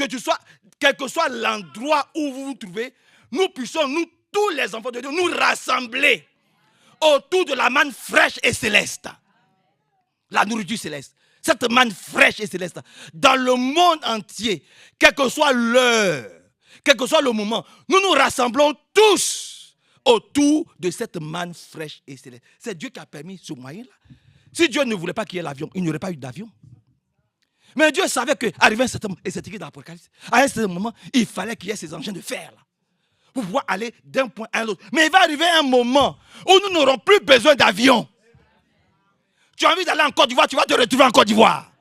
tu sois, quel que soit l'endroit où vous vous trouvez, nous puissions, nous, tous les enfants de Dieu, nous rassembler autour de la manne fraîche et céleste. La nourriture céleste. Cette manne fraîche et céleste. Dans le monde entier, quelle que soit l'heure, quel que soit le moment, nous nous rassemblons tous autour de cette manne fraîche et céleste. C'est Dieu qui a permis ce moyen-là. Si Dieu ne voulait pas qu'il y ait l'avion, il n'y aurait pas eu d'avion. Mais Dieu savait qu'arrivé à un certain moment, et c'est écrit dans l'Apocalypse, à un certain moment, il fallait qu'il y ait ces engins de fer là, pour pouvoir aller d'un point à un autre. Mais il va arriver un moment où nous n'aurons plus besoin d'avion. Tu as envie d'aller en Côte d'Ivoire, tu vas te retrouver en Côte d'Ivoire.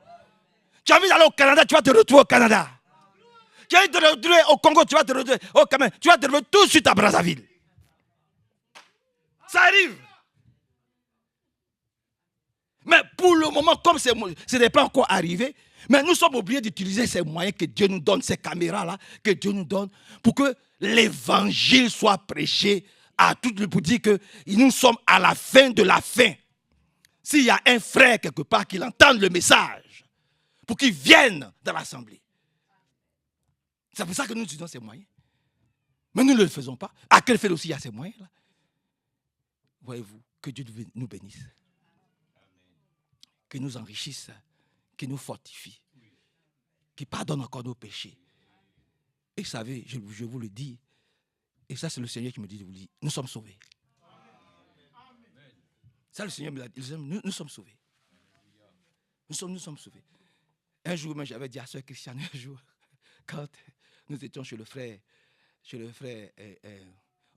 Tu as envie d'aller au Canada, tu vas te retrouver au Canada. Tu vas te retrouver au Congo, tu vas te retrouver au Cameroun, tu vas te retrouver tout de suite à Brazzaville. Ça arrive. Mais pour le moment, comme ce n'est pas encore arrivé, mais nous sommes obligés d'utiliser ces moyens que Dieu nous donne, ces caméras-là, que Dieu nous donne, pour que l'évangile soit prêché à tout le monde, pour dire que nous sommes à la fin de la fin. S'il y a un frère quelque part qui entende le message, pour qu'il vienne dans l'assemblée. C'est pour ça que nous utilisons ces moyens. Mais nous ne le faisons pas. À quel fait aussi il y a ces moyens-là? Voyez-vous, que Dieu nous bénisse. Qu'il nous enrichisse, qu'il nous fortifie, qu'il pardonne encore nos péchés. Et vous savez, je vous le dis, et ça c'est le Seigneur qui me dit de vous le dire, nous sommes sauvés. Ça le Seigneur me dit, nous sommes sauvés. Nous sommes sauvés. Un jour, j'avais dit à Sœur Christiane, un jour, quand nous étions chez le frère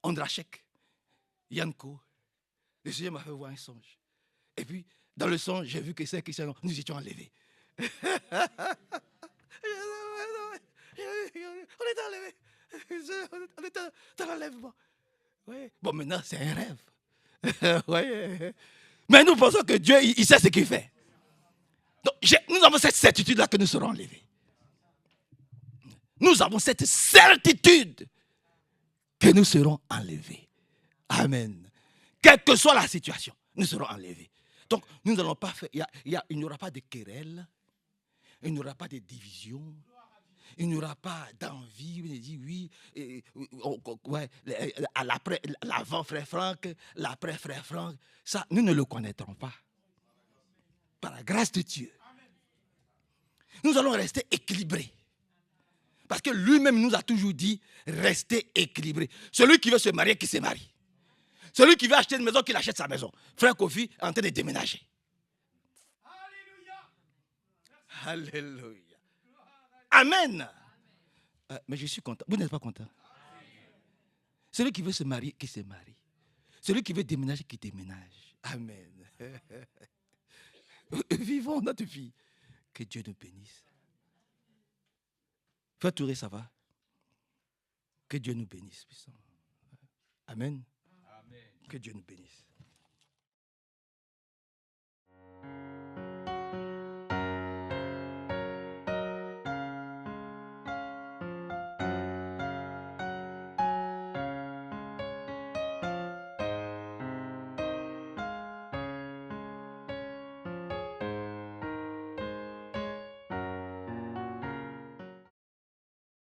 Ondrachek, Yanko, le Seigneur m'a fait voir un songe. Et puis, dans le songe, j'ai vu que Sœur Christiane, nous étions enlevés. On était enlevés. On était dans l'enlèvement. Ouais. Bon, maintenant, c'est un rêve. Ouais. Mais nous pensons que Dieu, il sait ce qu'il fait. Donc, nous avons cette certitude-là que nous serons enlevés. Nous avons cette certitude que nous serons enlevés. Amen. Quelle que soit la situation, nous serons enlevés. Donc, nous n'allons pas faire, il n'y aura pas de querelle, il n'y aura pas de division, il n'y aura pas d'envie, on dit oui, l'avant frère Franck, l'après frère Franck. Ça, nous ne le connaîtrons pas. Par la grâce de Dieu. Nous allons rester équilibrés. Parce que lui-même nous a toujours dit, restez équilibrés. Celui qui veut se marier, qui se marie. Celui qui veut acheter une maison, qu'il achète sa maison. Frère Kofi est en train de déménager. Alléluia. Alléluia. Amen. Mais je suis content. Vous n'êtes pas content? Celui qui veut se marier, qui se marie. Celui qui veut déménager, qui déménage. Amen. Vivons notre vie. Que Dieu nous bénisse. Frère Touré, ça va? Que Dieu nous bénisse. Amen. Amen. Que Dieu nous bénisse.